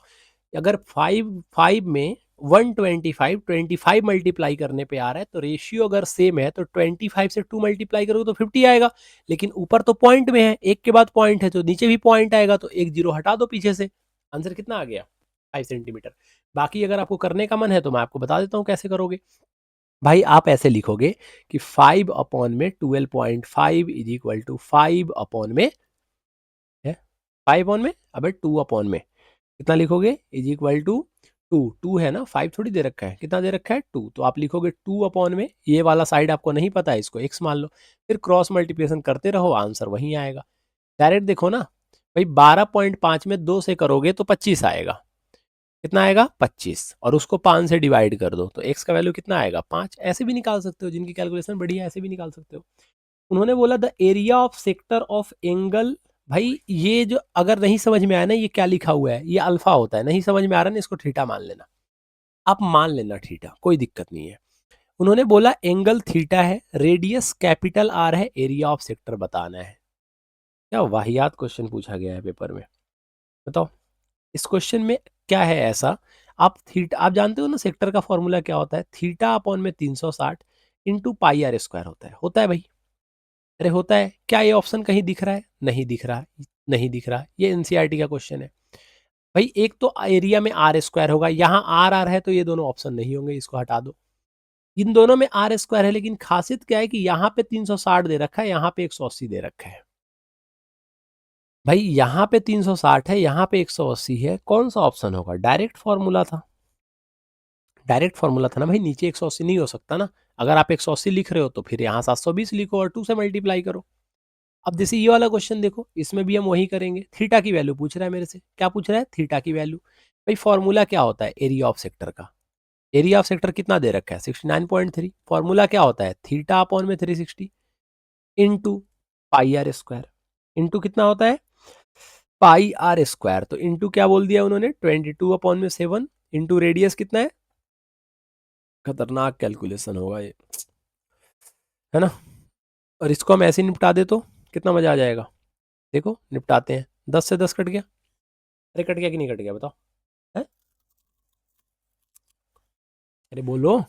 अगर 5 में 125 25 मल्टीप्लाई करने पे आ रहा है, तो रेशियो अगर सेम है तो 25 से 2 मल्टीप्लाई करोगे तो 50 आएगा। लेकिन ऊपर तो पॉइंट में है, एक के बाद पॉइंट है, तो नीचे भी पॉइंट आएगा, तो एक जीरो हटा दो पीछे से। आंसर कितना आ गया, 5 सेंटीमीटर। बाकी अगर आपको करने का मन है तो मैं आपको बता देता हूँ कैसे करोगे। भाई आप ऐसे लिखोगे कि 5 अपॉन में 12.5 इज इक्वल टू 5 अपॉन में है, 5 अपॉन में, अबे 2 अपॉन में कितना लिखोगे, इज इक्वल टू 2। 2 है ना, 5 थोड़ी दे रखा है, कितना दे रखा है 2, तो आप लिखोगे 2 अपॉन में, ये वाला साइड आपको नहीं पता है, इसको x मान लो, फिर क्रॉस मल्टीप्लिकेशन करते रहो, आंसर वहीं आएगा। डायरेक्ट देखो ना भाई, 12.5 में 2 से करोगे तो 25 आएगा। कितना आएगा, 25, और उसको 5 से डिवाइड कर दो तो x का वैल्यू कितना आएगा, 5। ऐसे भी निकाल सकते हो, जिनकी कैलकुलेशन बढ़िया है ऐसे भी निकाल सकते हो। उन्होंने बोला the area of sector of angle. भाई ये जो अगर नहीं समझ में आया ना, ये क्या लिखा हुआ है, ये अल्फा होता है, नहीं समझ में आ रहा ना, इसको थीटा मान लेना। आप मान लेना थीटा, कोई दिक्कत नहीं है। उन्होंने बोला एंगल थीटा है, रेडियस कैपिटल आर है, एरिया ऑफ सेक्टर बताना है। क्या वाहियात क्वेश्चन पूछा गया है पेपर में, बताओ इस क्वेश्चन में क्या है ऐसा। आप थीटा, आप जानते हो ना सेक्टर का फॉर्मूला क्या होता है, थीटा अपॉन में 360 इंटू पाई आर स्क्वायर होता है भाई। अरे होता है क्या, ये ऑप्शन कहीं दिख रहा है, नहीं दिख रहा, नहीं दिख रहा, ये एनसीईआरटी का क्वेश्चन है। भाई एक तो एरिया में आर स्क्वायर होगा, यहाँ आर आर है, तो ये दोनों ऑप्शन नहीं होंगे, इसको हटा दो। इन दोनों में आर स्क्वायर है, लेकिन खासियत क्या है कि यहाँ पे 360 दे रखा है, यहाँ पे 180 दे रखा है। भाई यहाँ पे 360 है, यहाँ पे 180 है, कौन सा ऑप्शन होगा? डायरेक्ट फॉर्मूला था, डायरेक्ट फॉर्मूला था ना भाई, नीचे 180 नहीं हो सकता ना। अगर आप 180 लिख रहे हो तो फिर यहाँ 720 लिखो और 2 से मल्टीप्लाई करो। अब जैसे ये वाला क्वेश्चन देखो, इसमें भी हम वही करेंगे। थीटा की वैल्यू पूछ रहा है मेरे से, क्या पूछ रहा है? थीटा की वैल्यू। भाई फॉर्मूला क्या होता है एरिया ऑफ सेक्टर का? एरिया ऑफ सेक्टर कितना दे रखा है? 69.3। फॉर्मूला क्या होता है? थीटा अपॉन में 360 into pi r square. Into कितना होता है? Pi r square. तो इंटू क्या बोल दिया उन्होंने? 22 अपॉन में 7 इंटू रेडियस कितना है? खतरनाक कैलकुलेशन होगा ये, है ना। और इसको हम ऐसे निपटा दे तो कितना मजा आ जाएगा। देखो निपटाते हैं। 10 से 10 कट गया। अरे कट गया कि नहीं कट गया बताओ? है? अरे बोलो।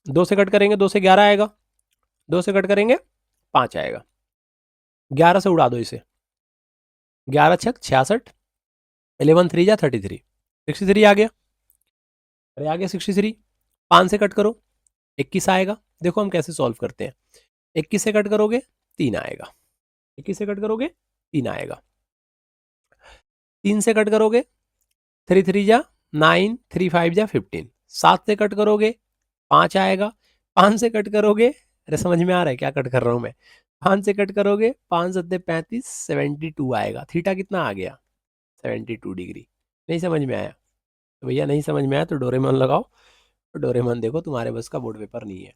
2 से कट करेंगे 2 से 11 आएगा। 2 से कट करेंगे 5 आएगा। 11 से उड़ा दो इसे। 11 छक 66। 11 3 जा 33। 63 आ गया। अरे आ गया 63। 5 से कट करो 21 आएगा। देखो हम कैसे सॉल्व करते हैं। 21 से कट करोगे 3 आएगा। 21 से कट करोगे 3 आएगा। 3 से कट करोगे 3 3 जा 9, 3 5 जा 15। 7 से कट करोगे 5 आएगा। 5 से कट करोगे, अरे समझ में आ रहा है क्या कट कर रहा हूं मैं? 5 से कट करोगे 5 सत्ते 35, 72 आएगा। थीटा कितना आ गया? 72 डिग्री। नहीं समझ में आया तो भैया नहीं समझ में आया तो डोरेमोन लगाओ। तो डोरेमोन देखो, तुम्हारे बस का बोर्ड पेपर नहीं है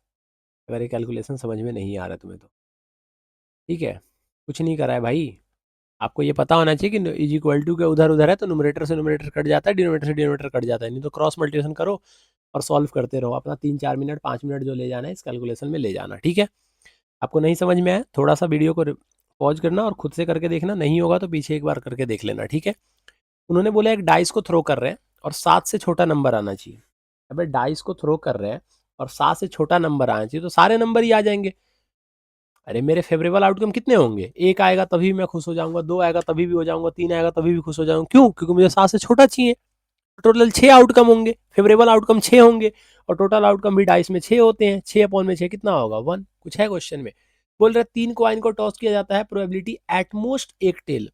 अगर ये कैलकुलेशन समझ में नहीं आ रहा तुम्हें तो। ठीक है, कुछ नहीं करा है भाई। आपको ये पता होना चाहिए कि इज इक्वल टू के उधर उधर है तो न्यूमरेटर से न्यूमरेटर कट जाता है, डिनोमिनेटर से डिनोमिनेटर कट जाता है। नहीं तो क्रॉस मल्टीप्लिकेशन करो और सॉल्व करते रहो। अपना 3-4 मिनट 5 मिनट जो ले जाना है इस कैलकुलेशन में ले जाना। ठीक है, आपको नहीं समझ में आया थोड़ा सा वीडियो को पॉज करना और खुद से करके देखना। नहीं होगा तो पीछे एक बार करके देख लेना। ठीक है, उन्होंने बोला एक डाइस को थ्रो कर रहे हैं और 7 से छोटा नंबर आना चाहिए। अबे डाइस को थ्रो कर रहे हैं और 7 से छोटा नंबर आना चाहिए तो सारे नंबर ही आ जाएंगे। अरे मेरे फेवरेबल आउटकम कितने होंगे? 1 आएगा तभी मैं खुश हो जाऊंगा, 2 आएगा तभी भी हो जाऊंगा, 3 आएगा तभी भी खुश हो जाऊंगा। क्यों? क्योंकि मुझे 7 से छोटा चाहिए। टोटल 6 आउटकम होंगे, फेवरेबल आउटकम 6 होंगे और टोटल आउटकम भी डाइस में 6 होते हैं। 6 अपॉन में 6 कितना होगा? 1। कुछ है क्वेश्चन में? बोल रहे 3 कॉइन को टॉस किया जाता है, प्रोबेबिलिटी एटमोस्ट एक टेल।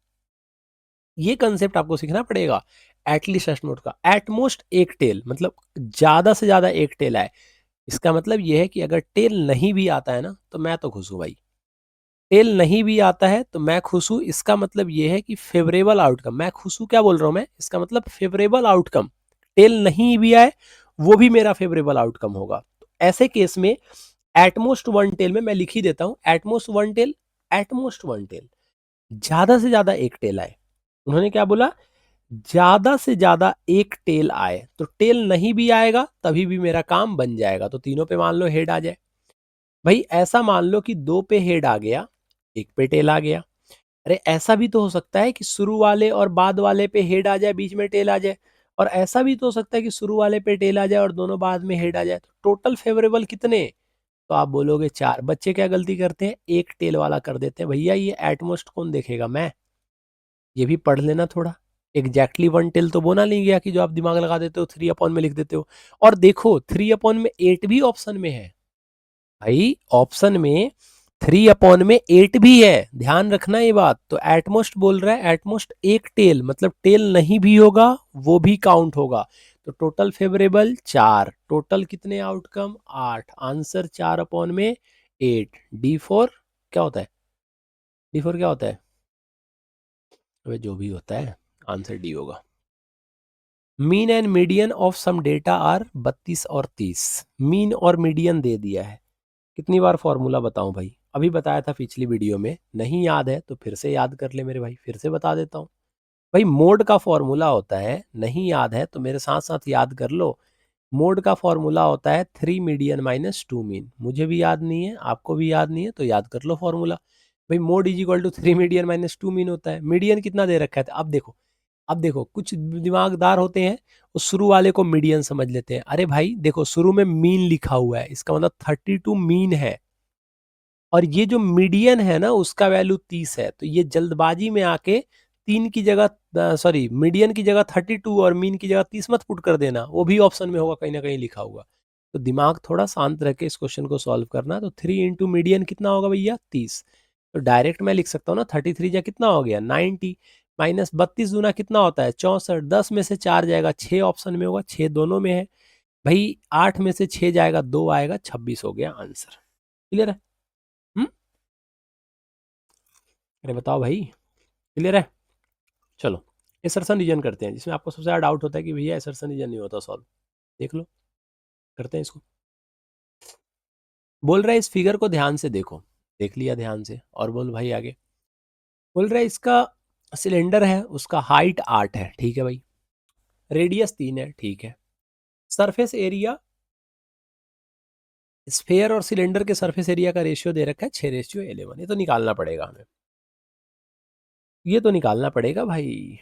ये कंसेप्ट आपको सीखना पड़ेगा। एटलीस्ट नोट का एटमोस्ट एक टेल मतलब ज्यादा से ज्यादा एक टेल आए। इसका मतलब ये है कि अगर टेल नहीं भी आता है ना तो मैं तो खुश हूं भाई। टेल नहीं भी आता है तो मैं खुश हूं, इसका मतलब ये है कि फेवरेबल आउटकम। मैं खुश हूं क्या बोल रहा हूं मैं? इसका मतलब फेवरेबल आउटकम। टेल नहीं भी आए वो भी मेरा फेवरेबल आउटकम होगा। तो ऐसे केस में एटमोस्ट वन टेल में मैं लिख ही देता हूं at most one tail. At most one tail ज्यादा से ज्यादा एक टेल आए। उन्होंने क्या बोला? ज्यादा से ज्यादा एक टेल आए। तो टेल नहीं भी आएगा तभी भी मेरा काम बन जाएगा। तो तीनों पे मान लो हेड आ जाए। भाई ऐसा मान लो कि 2 पे हेड आ गया, 1 पे टेल आ गया। अरे ऐसा भी तो हो सकता है कि शुरू वाले और बाद वाले पे हेड आ जाए, बीच में टेल आ जाए। और ऐसा भी तो हो सकता है कि शुरू वाले पे टेल आ जाए और दोनों बाद में हेड आ जाए। तो टोटल फेवरेबल कितने? तो आप बोलोगे 4। बच्चे क्या गलती करते हैं? एक टेल वाला कर देते हैं। भैया ये एटमोस्ट कौन देखेगा? मैं। ये भी पढ़ लेना थोड़ा। एग्जैक्टली वन टेल तो बोला नहीं गया कि जो आप दिमाग लगा देते हो 3 अपॉन में लिख देते हो। और देखो 3 अपॉन में 8 भी ऑप्शन में है। भाई ऑप्शन में 3 अपॉन में 8 भी है, ध्यान रखना ये बात। तो एटमोस्ट बोल रहा है एटमोस्ट एक टेल मतलब टेल नहीं भी होगा वो भी काउंट होगा। तो टोटल फेवरेबल 4। टोटल कितने आउटकम? 8। आंसर 4 अपॉन में 8। D4 क्या होता है? D4 क्या होता है? अबे जो भी होता है आंसर डी होगा। Mean and median of some data are 32 और 30। मीन और मीडियन दे दिया है। कितनी बार फॉर्मूला बताऊं भाई? अभी बताया था पिछली वीडियो में। नहीं याद है तो फिर से याद कर ले मेरे भाई, फिर से बता देता हूं। भाई मोड का फॉर्मूला होता है, नहीं याद है तो मेरे साथ साथ याद कर लो। मोड का फॉर्मूला होता है 3 मीडियन माइनस 2 मीन। मुझे भी याद नहीं है, आपको भी याद नहीं है तो याद कर लो फॉर्मूला। भाई mode is equal to 3 median minus 2 mean होता है। मीडियन कितना दे रखा है? अब देखो, अब देखो कुछ दिमागदार होते हैं वो शुरू वाले को मीडियन समझ लेते हैं। अरे भाई देखो शुरू में मीन लिखा हुआ है, इसका मतलब 32 मीन है। और ये जो मीडियन है ना उसका वैल्यू 30 है। तो ये जल्दबाजी में आके 3 की जगह सॉरी मीडियन की जगह 32 और मीन की जगह 30 मत पुट कर देना, वो भी ऑप्शन में होगा कहीं ना कहीं लिखा होगा। तो दिमाग थोड़ा शांत रख के इस क्वेश्चन को सॉल्व करना। तो 3 इंटू मीडियन कितना होगा भैया? 30। तो डायरेक्ट मैं लिख सकता हूँ ना, 33 जा कितना हो गया 90, माइनस 32 दूना कितना होता है 64, 10 में से 4 जाएगा 6 ऑप्शन में होगा, 6 दोनों में है भाई, 8 में से 6 जाएगा 2 आएगा, 26 हो गया आंसर। क्लियर है? हम्म, अरे बताओ भाई, क्लियर है? चलो एसर्शन रीजन करते हैं, जिसमें आपको सबसे ज़्यादा डाउट होता है कि भैया एसर्शन रीजन नहीं होता सॉल्व। देख लो, करते हैं इसको। बोल रहा है इस फिगर को ध्यान से देखो, देख लिया ध्यान से, और बोल भाई आगे। बोल रहा है इसका सिलेंडर है, उसका हाइट 8 है, ठीक है भाई, रेडियस 3 है, ठीक है, सरफेस एरिया, स्फेयर और सिलेंडर के सरफेस एरिया का रेशियो दे रखा है 6:11, ये तो निकालना पड़ेगा हमें, ये तो निकालना पड़ेगा भाई,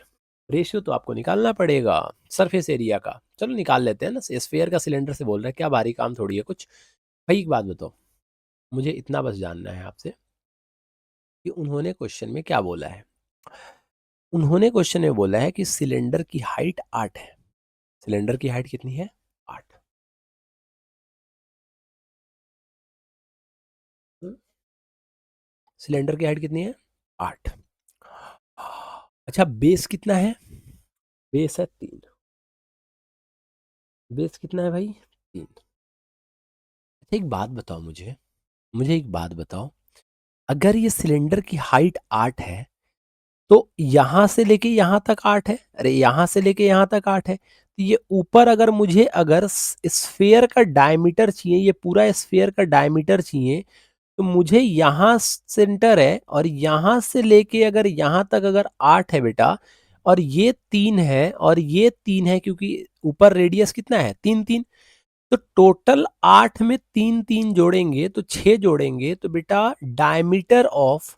रेशियो तो आपको निकालना पड़ेगा सरफेस एरिया का। चलो निकाल लेते हैं ना, स्फेयर का सिलेंडर से बोल रहा है, क्या भारी काम थोड़ी है कुछ। भाई एक बात बताओ, मुझे इतना बस जानना है आपसे कि उन्होंने क्वेश्चन में क्या बोला है। उन्होंने क्वेश्चन में बोला है कि सिलेंडर की हाइट 8 है। सिलेंडर की हाइट कितनी है? 8। सिलेंडर की हाइट कितनी है? 8। अच्छा बेस कितना है? बेस है 3। बेस कितना है भाई? 3। अच्छा एक बात बताओ मुझे, मुझे एक बात बताओ, अगर ये सिलेंडर की हाइट 8 है तो यहां से लेके यहां तक 8 है, अरे यहां से लेके यहां तक 8 है, तो ये ऊपर अगर मुझे अगर स्फेयर का डायमीटर चाहिए, ये पूरा स्फेयर का डायमीटर चाहिए, तो मुझे यहाँ सेंटर है और यहाँ से लेके अगर यहाँ तक अगर 8 है बेटा, और ये 3 है और ये 3 है, क्योंकि ऊपर रेडियस कितना है 3 3, तो टोटल 8 में 3 3 जोड़ेंगे तो 6 जोड़ेंगे, तो बेटा डायमीटर ऑफ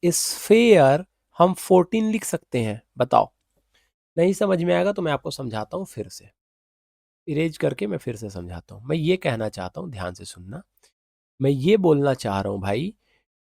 स्फेयर हम 14 लिख सकते हैं। बताओ, नहीं समझ में आएगा तो मैं आपको समझाता हूँ फिर से, इरेज करके मैं फिर से समझाता हूँ। मैं ये कहना चाहता हूँ, ध्यान से सुनना, मैं ये बोलना चाह रहा हूँ भाई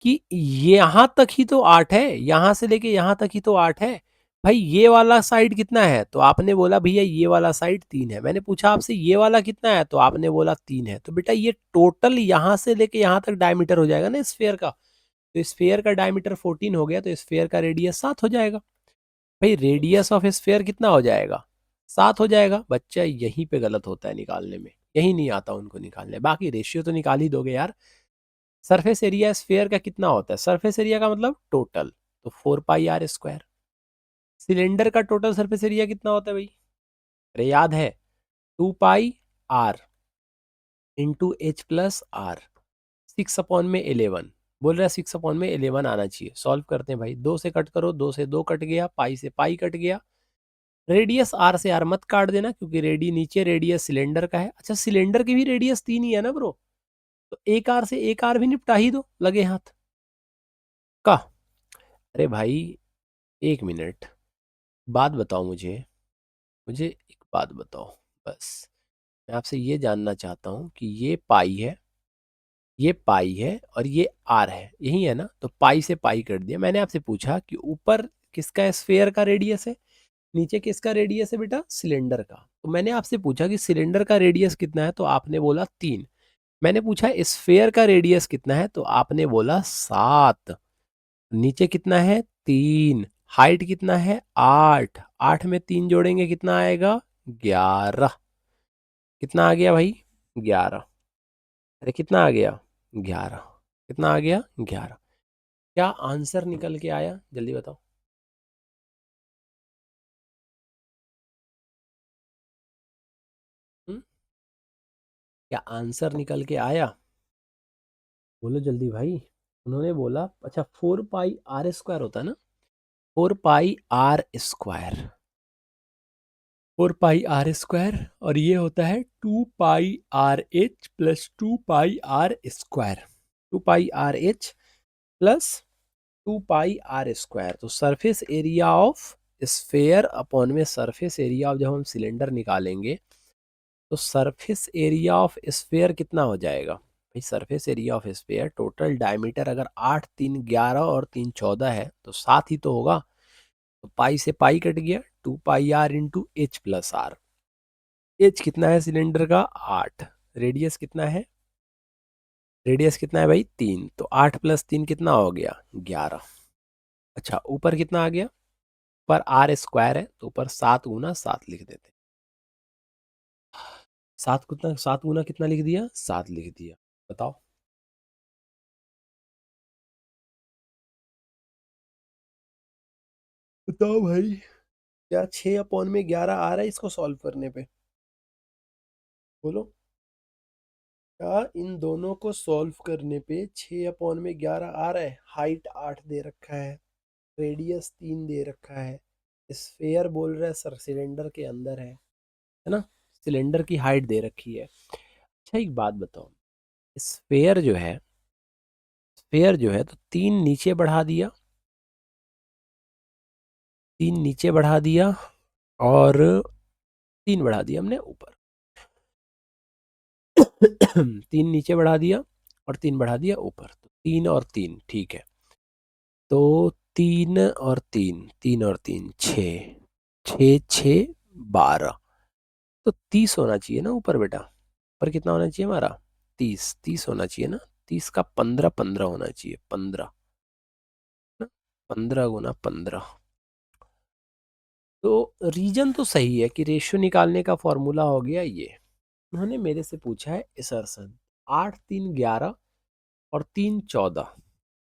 कि यहां तक ही तो 8 है, यहां से लेके यहां तक ही तो 8 है। भाई ये वाला साइड कितना है, तो आपने बोला भैया ये वाला साइड 3 है। मैंने पूछा आपसे ये वाला कितना है, तो आपने बोला 3 है। तो बेटा ये टोटल यहां से लेके यहां तक डायमीटर हो जाएगा ना स्फेयर का, तो स्फेयर का डायमीटर 14 हो गया, तो स्फेयर का रेडियस 7 हो जाएगा। भाई रेडियस ऑफ स्फेयर कितना हो जाएगा? 7 हो जाएगा। बच्चा यहीं पे गलत होता है निकालने में, यही नहीं आता उनको निकालने, बाकी रेशियो तो निकाल ही दोगे यार। सरफेस एरिया स्फेयर का कितना होता है? सरफेस एरिया का मतलब टोटल, तो 4 पाई r स्क्वायर। सिलेंडर का टोटल सरफेस एरिया कितना होता है भाई? अरे याद है, 2 pi r into h plus r, 6/11 बोल रहा है, 6/11 आना चाहिए। सॉल्व करते हैं भाई, 2 से कट करो, 2 से 2 कट गया, पाई से पाई कट गया, रेडियस आर से आर मत काट देना, क्योंकि नीचे रेडियस सिलेंडर का है। अच्छा सिलेंडर की भी रेडियस 3 ही है ना ब्रो, तो एक आर से एक आर भी निपटा ही दो लगे हाथ का। अरे भाई एक मिनट, बात बताओ मुझे, मुझे एक बात बताओ बस, मैं आपसे ये जानना चाहता हूँ कि ये पाई है, ये पाई है और ये आर है, यही है ना? तो पाई से पाई कर दिया। मैंने आपसे पूछा कि ऊपर किसका स्फेयर का रेडियस है, नीचे किसका रेडियस है बेटा? सिलेंडर का। तो मैंने आपसे पूछा कि सिलेंडर का रेडियस कितना है, तो आपने बोला 3। मैंने पूछा स्फेयर का रेडियस कितना है, तो आपने बोला 7। नीचे कितना है? 3। हाइट कितना है? 8। 8 में 3 जोड़ेंगे कितना आएगा? 11। कितना आ गया भाई? 11। अरे कितना आ गया? 11। कितना आ गया? 11। क्या आंसर निकल के आया, जल्दी बताओ। हम्म? क्या आंसर निकल के आया? बोलो जल्दी भाई। उन्होंने बोला, अच्छा 4 पाई r स्क्वायर होता है ना, 4 pi r square, 4 pi r square, और ये होता है 2 pi r h plus 2 pi r square, 2 pi r h plus 2 pi r square. तो surface area of sphere upon में सरफेस एरिया ऑफ, जब हम सिलेंडर निकालेंगे तो सरफेस एरिया ऑफ स्फेयर कितना हो जाएगा भाई? Surface area of sphere total diameter अगर 8 3 11 और 3 14 है, तो 7 ही तो होगा। तो पाई से पाई कट गया, 2 pi r into h plus r. H कितना है सिलेंडर का? 8। रेडियस कितना है? रेडियस कितना है भाई 3, तो 8 + 3 कितना हो गया 11। अच्छा ऊपर कितना आ गया, पर आर स्क्वायर है तो ऊपर 7 × 7 लिख देते। 7 गुना कितना लिख दिया 7 लिख दिया। बताओ। बताओ भाई, क्या 6/11 आ रहा है इसको सॉल्व करने पे? बोलो। क्या इन दोनों को सॉल्व करने पे 6/11 आ रहा है? हाइट 8 दे रखा है, रेडियस 3 दे रखा है, स्फेयर बोल रहा है सर सिलेंडर के अंदर है ना, सिलेंडर की हाइट दे रखी है। अच्छा एक बात बताओ, स्फेयर जो है, स्फेयर जो है तो 3 नीचे बढ़ा दिया, 3 नीचे बढ़ा दिया और 3 बढ़ा दिया हमने ऊपर। 3 नीचे बढ़ा दिया और 3 बढ़ा दिया ऊपर, तो 3 और 3 ठीक है। तो 3 और 3, 3 और 3 6, 6 6 12, तो 30 होना चाहिए ना ऊपर बेटा। ऊपर कितना होना चाहिए हमारा 30, 30 होना चाहिए ना। 30 का 15 15 होना चाहिए, 15 ना, 15 × 15। तो रीजन तो सही है कि रेशियो निकालने का फॉर्मूला हो गया ये। उन्होंने मेरे से पूछा है असर्शन, 8 3 11 और 3 14।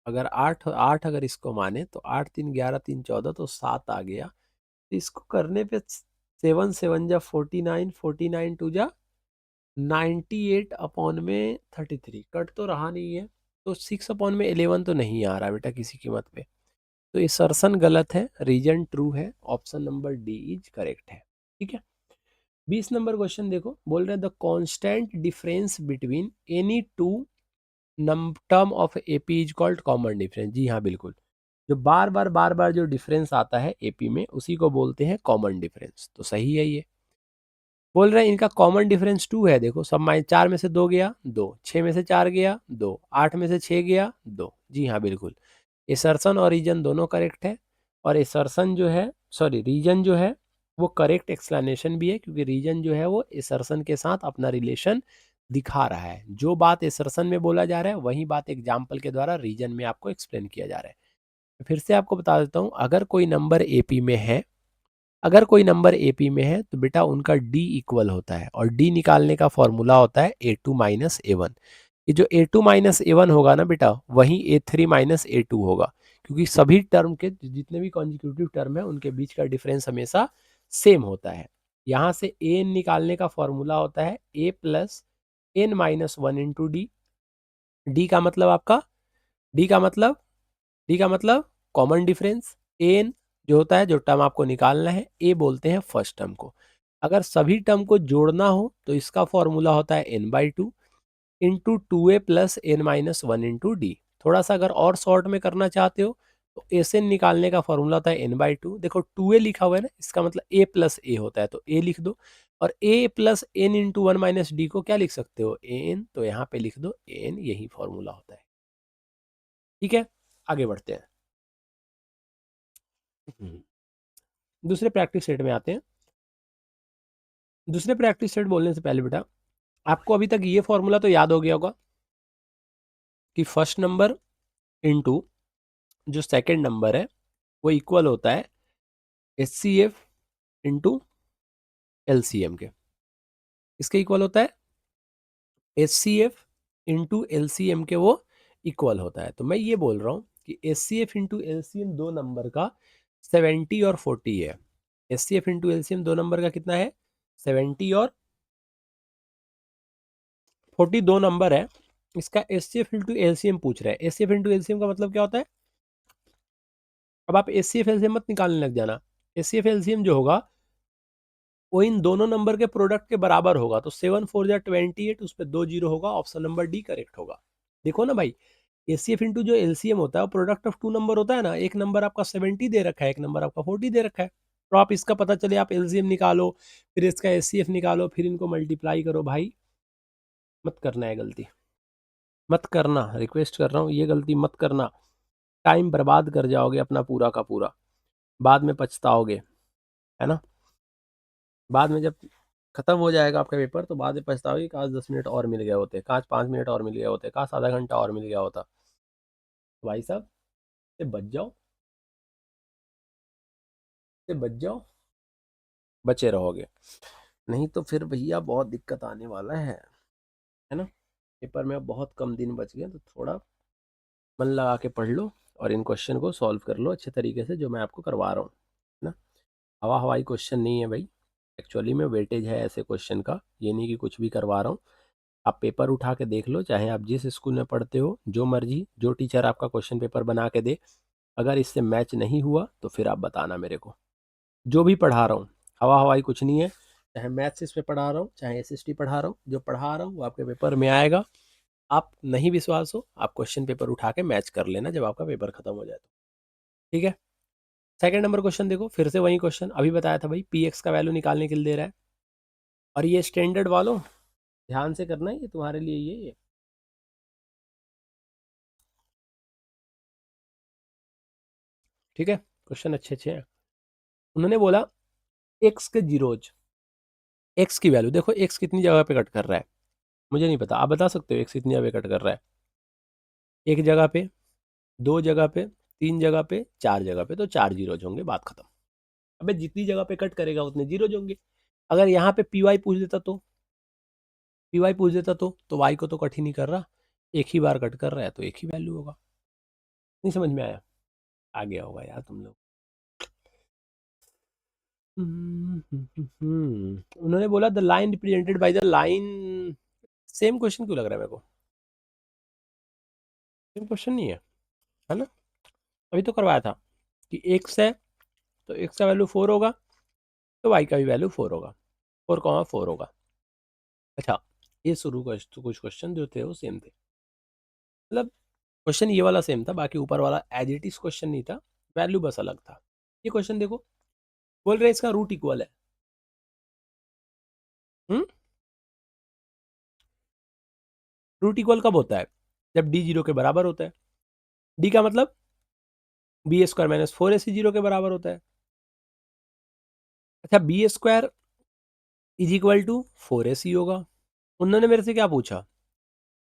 अगर 8 8 अगर इसको माने तो 8 3 11 3 14 तो 7 आ गया। तो इसको करने पे 7 7 जा 49, 49 2 जा 98/33 कट तो रहा नहीं है, तो 6/11 तो नहीं आ रहा बेटा किसी कीमत पे। तो असर्शन गलत है, रीजन ट्रू है, option number D is correct है। ठीक है। 20 नंबर क्वेश्चन देखो, बोल रहे हैं the constant difference between any two term of AP is called common difference. जी हाँ बिल्कुल, जो बार बार जो डिफरेंस आता है एपी में उसी को बोलते हैं कॉमन डिफरेंस, तो सही है ये। बोल रहे हैं इनका कॉमन डिफरेंस 2 है, देखो सब 4 में से 2 गया 2, 6 में से 4 गया 2, 8 में से 6 गया 2। जी हाँ बिल्कुल, असर्शन और रीजन दोनों करेक्ट है। और असर्शन जो है, सॉरी रीजन जो है वो करेक्ट एक्सप्लेनेशन भी है, क्योंकि रीजन जो है वो असर्शन के साथ अपना रिलेशन दिखा रहा है। जो बात असर्शन में बोला जा रहा है वही बात एग्जाम्पल के द्वारा रीजन में आपको एक्सप्लेन किया जा रहा है। फिर से आपको बता देता हूँ, अगर कोई नंबर एपी में है, अगर कोई नंबर एपी में है तो बेटा उनका डी इक्वल होता है, और डी निकालने का फॉर्मूला होता है A2 - A1। ये जो A2 - A1 होगा ना बेटा, वही A3 - A2 होगा, क्योंकि सभी टर्म के जितने भी कॉन्जिक्यूटिव टर्म है उनके बीच का डिफरेंस हमेशा सेम होता है। यहाँ से an निकालने का फॉर्मूला होता है A + n - 1 × डी। डी का मतलब आपका, डी का मतलब, डी का मतलब कॉमन डिफरेंस। एन जो होता है, जो टर्म आपको निकालना है, ए बोलते हैं फर्स्ट टर्म को। अगर सभी टर्म को जोड़ना हो तो इसका फॉर्मूला होता है n/2 into 2a + n-1 × D. थोड़ा सा अगर और शॉर्ट में करना चाहते हो तो एस एन निकालने का फॉर्मूला होता है n/2। देखो 2a लिखा हुआ है ना, इसका मतलब a + a होता है, तो a लिख दो। और a + n × 1 - डी को क्या लिख सकते हो an, तो यहाँ पे लिख दो an, यही फॉर्मूला होता है। ठीक है, आगे बढ़ते हैं। दूसरे प्रैक्टिस सेट में आते हैं। दूसरे प्रैक्टिस सेट बोलने से पहले बेटा, आपको अभी तक ये फॉर्मूला तो याद हो गया होगा कि फर्स्ट नंबर इनटू जो सेकंड नंबर है वो इक्वल होता है HCF इंटू LCM के। इसके इक्वल होता है HCF इंटू LCM के, वो इक्वल होता है। तो मैं ये बोल रहा हूँ कि HCF इंटू LCM दो नंबर का 70 और 40 है। HCF इंटू LCM दो नंबर का कितना है 70 और 40 दो नंबर है। इसका HCF इंटू LCM पूछ रहा है। HCF इंटू LCM का मतलब क्या होता है? अब आप HCF LCM मत निकालने लग जाना। HCF LCM जो होगा वो इन दोनों नंबर के प्रोडक्ट के बराबर होगा। तो 7 4 जा 28, उस पर 2 जीरो होगा, ऑप्शन नंबर डी करेक्ट होगा। देखो ना भाई, HCF इंटू जो LCM होता है वो प्रोडक्ट ऑफ टू नंबर होता है ना। एक नंबर आपका 70 दे रखा है, एक नंबर आपका 40 दे रखा है। तो आप इसका पता चले आप LCM निकालो, फिर इसका HCF निकालो, फिर इनको मल्टीप्लाई करो। भाई मत करना है गलती, मत करना, रिक्वेस्ट कर रहा हूँ, ये गलती मत करना। टाइम बर्बाद कर जाओगे अपना पूरा का पूरा, बाद में पछताओगे, है ना। बाद में जब खत्म हो जाएगा आपका पेपर तो बाद में पछताओगे, काश 10 मिनट और मिल गए होते, काश 5 मिनट और मिल गए होते, काश आधा घंटा और मिल गया होता। तो भाई साहब से बच जाओ, से बच जाओ, बचे रहोगे। नहीं तो फिर भैया बहुत दिक्कत आने वाला है ना। पेपर में अब बहुत कम दिन बच गए, तो थोड़ा मन लगा के पढ़ लो और इन क्वेश्चन को सॉल्व कर लो अच्छे तरीके से, जो मैं आपको करवा रहा हूँ, है ना। हवा हवाई क्वेश्चन नहीं है भाई, एक्चुअली में वेटेज है ऐसे क्वेश्चन का, ये नहीं कि कुछ भी करवा रहा हूँ। आप पेपर उठा के देख लो, चाहे आप जिस स्कूल में पढ़ते हो, जो मर्जी जो टीचर आपका क्वेश्चन पेपर बना के दे, अगर इससे मैच नहीं हुआ तो फिर आप बताना मेरे को। जो भी पढ़ा रहा हूँ हवा हवाई कुछ नहीं है, चाहे मैथ्स इसमें पढ़ा रहा हूँ, चाहे एसएसटी पढ़ा रहा हूँ, जो पढ़ा रहा हूँ वो आपके पेपर में आएगा। आप नहीं विश्वास हो, आप क्वेश्चन पेपर उठा के मैच कर लेना जब आपका पेपर खत्म हो जाए तो, ठीक है। सेकंड नंबर क्वेश्चन देखो, फिर से वही क्वेश्चन अभी बताया था भाई, पी एक्स का वैल्यू निकालने के लिए दे रहा है, और ये स्टैंडर्ड वालों ध्यान से करना है, ये तुम्हारे लिए ये ठीक है। क्वेश्चन अच्छे अच्छे हैं। उन्होंने बोला एक्स के जीरोज, एक्स की वैल्यू देखो, एक्स कितनी जगह पे कट कर रहा है, मुझे नहीं पता, आप बता सकते हो एक्स कितनी जगह पे कट कर रहा है। एक जगह पे, दो जगह पे, तीन जगह पे, चार जगह पे, तो चार जीरोज होंगे, बात खत्म। अबे जितनी जगह पे कट करेगा उतने जीरोज होंगे। अगर यहाँ पे पी वाई पूछ देता तो, पी वाई पूछ देता तो वाई को तो कट ही नहीं कर रहा, एक ही बार कट कर रहा है तो एक ही वैल्यू होगा। नहीं समझ में आया? आ गया होगा यार तुम लोग। उन्होंने बोला the line represented by the line, same question क्यों लग रहा है मेरे को? सेम क्वेश्चन नहीं है ना? अभी तो करवाया था कि एक्स है तो एक्स का वैल्यू 4 होगा, तो वाई का भी वैल्यू 4 होगा, 4,4 होगा। अच्छा, ये शुरू का तो कुछ क्वेश्चन जो थे वो सेम थे, मतलब क्वेश्चन ये वाला सेम था, बाकी ऊपर वाला एज इट इज क्वेश्चन नहीं था, वैल्यू बस अलग था। ये क्वेश्चन देखो, बोल रहे हैं इसका रूट इक्वल है। हम्म, रूट इक्वल कब होता है? जब डी जीरो के बराबर होता है। डी का मतलब B square minus 4ac zero के बराबर होता है। अच्छा, B square is equal to 4ac होगा। उन्होंने मेरे से क्या पूछा?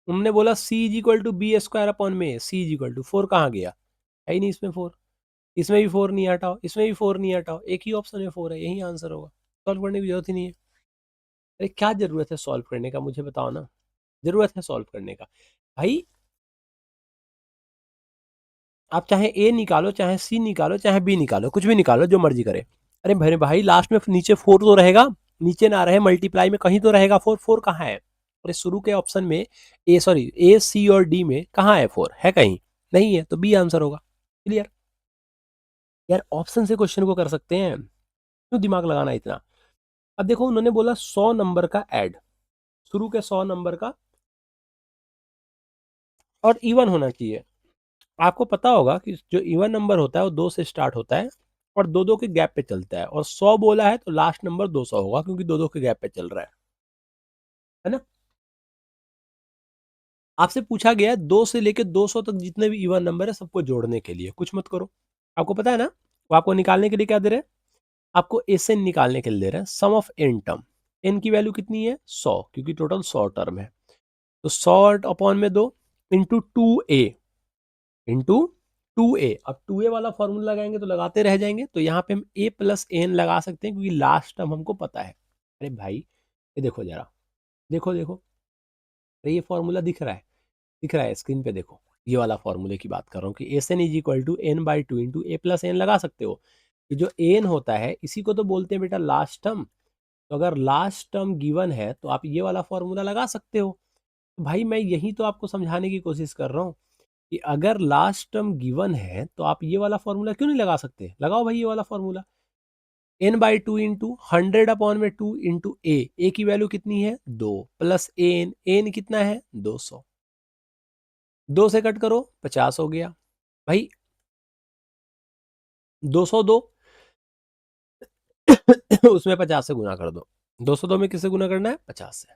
उन्होंने बोला C is equal to B square upon में सी इज इक्वल टू 4, कहाँ गया? है ही नहीं इसमें 4, इसमें भी 4 नहीं हटाओ, इसमें भी 4 नहीं हटाओ, एक ही ऑप्शन में 4 है, यही आंसर होगा, सॉल्व करने की जरूरत ही नहीं है। अरे क्या जरूरत है सॉल्व करने का, मुझे बताओ ना, जरूरत है सॉल्व करने का भाई? आप चाहे ए निकालो, चाहे सी निकालो, चाहे बी निकालो, कुछ भी निकालो, जो मर्जी करे। अरे भाई भाई लास्ट में नीचे 4 तो रहेगा, नीचे ना रहे मल्टीप्लाई में कहीं तो रहेगा 4, 4 कहाँ है? अरे शुरू के ऑप्शन में ए, सॉरी ए सी और डी में कहाँ है 4? है कहीं? नहीं है, तो बी आंसर होगा। क्लियर? यार ऑप्शन से क्वेश्चन को कर सकते हैं, क्यों दिमाग लगाना इतना? अब देखो उन्होंने बोला 100 नंबर का ऐड, शुरू के 100 नंबर का, और इवन होना चाहिए। आपको पता होगा कि जो इवन नंबर होता है वो 2 से स्टार्ट होता है और दो दो के गैप पे चलता है, और 100 बोला है तो लास्ट नंबर 200 होगा, क्योंकि दो दो के गैप पे चल रहा है ना। आपसे पूछा गया है 2 से लेकर 200 तक जितने भी इवन नंबर है सबको जोड़ने के लिए, कुछ मत करो। आपको पता है ना, वो आपको निकालने के लिए क्या दे रहे हैं? आपको एस एन निकालने के लिए दे रहे हैं, सम ऑफ एन टर्म। एन की वैल्यू कितनी है? 100, क्योंकि टोटल 100 टर्म है। तो 100 अपॉन में 2 इंटू 2a, इंटू 2a। अब 2a वाला फॉर्मूला लगाएंगे तो लगाते रह जाएंगे, तो यहाँ पे हम a प्लस एन लगा सकते हैं, क्योंकि लास्ट टर्म हमको पता है। अरे भाई ये देखो जरा, देखो देखो, अरे ये फॉर्मूला दिख रहा है, दिख रहा है स्क्रीन पे, देखो ये वाला फॉर्मूले की बात कर रहा हूँ कि S N is equal to N by two into A plus N लगा सकते हो। ये जो एन होता है इसी को तो बोलते हैं बेटा लास्ट टर्म। तो अगर लास्ट टर्म गिवन है तो आप ये वाला फॉर्मूला लगा सकते हो। तो भाई मैं यही तो आपको समझाने की कोशिश कर रहा हूँ कि अगर लास्ट टर्म गिवन है तो आप ये वाला फॉर्मूला क्यों नहीं लगा सकते? लगाओ भाई ये वाला formula, N by two into 100 upon में 2 इंटू ए की वैल्यू कितनी है? 2, प्लस एन, एन कितना है? 200। 2 से कट करो, 50 हो गया भाई। 202 उसमें 50 से गुना कर दो। 202 में किससे गुना करना है? 50 से।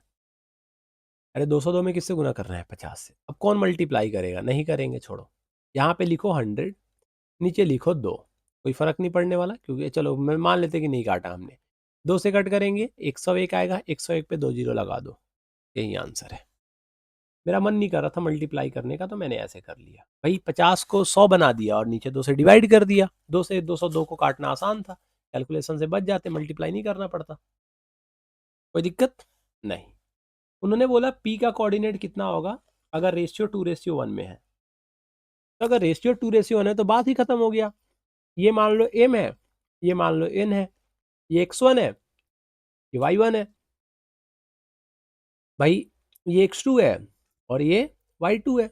अरे 202 में किससे गुना करना है? 50 से। अब कौन मल्टीप्लाई करेगा? नहीं करेंगे, छोड़ो। यहाँ पे लिखो 100, नीचे लिखो 2, कोई फर्क नहीं पड़ने वाला, क्योंकि चलो मैं मान लेते कि नहीं काटा हमने। 2 से कट करेंगे 101 आएगा, 101 पे 2 जीरो लगा दो, यही आंसर है। मेरा मन नहीं कर रहा था मल्टीप्लाई करने का तो मैंने ऐसे कर लिया भाई, 50 को 100 बना दिया और नीचे 2 से डिवाइड कर दिया। 2 से 202 को काटना आसान था, कैलकुलेशन से बच जाते, मल्टीप्लाई नहीं करना पड़ता। कोई दिक्कत नहीं। उन्होंने बोला पी का कोऑर्डिनेट कितना होगा अगर रेशियो 2:1 में है। तो अगर रेशियो 2:1 है तो बात ही खत्म हो गया। ये मान लो m है, ये मान लो n है, ये x1 है, ये y1 है भाई, ये x2 है और ये y2 है,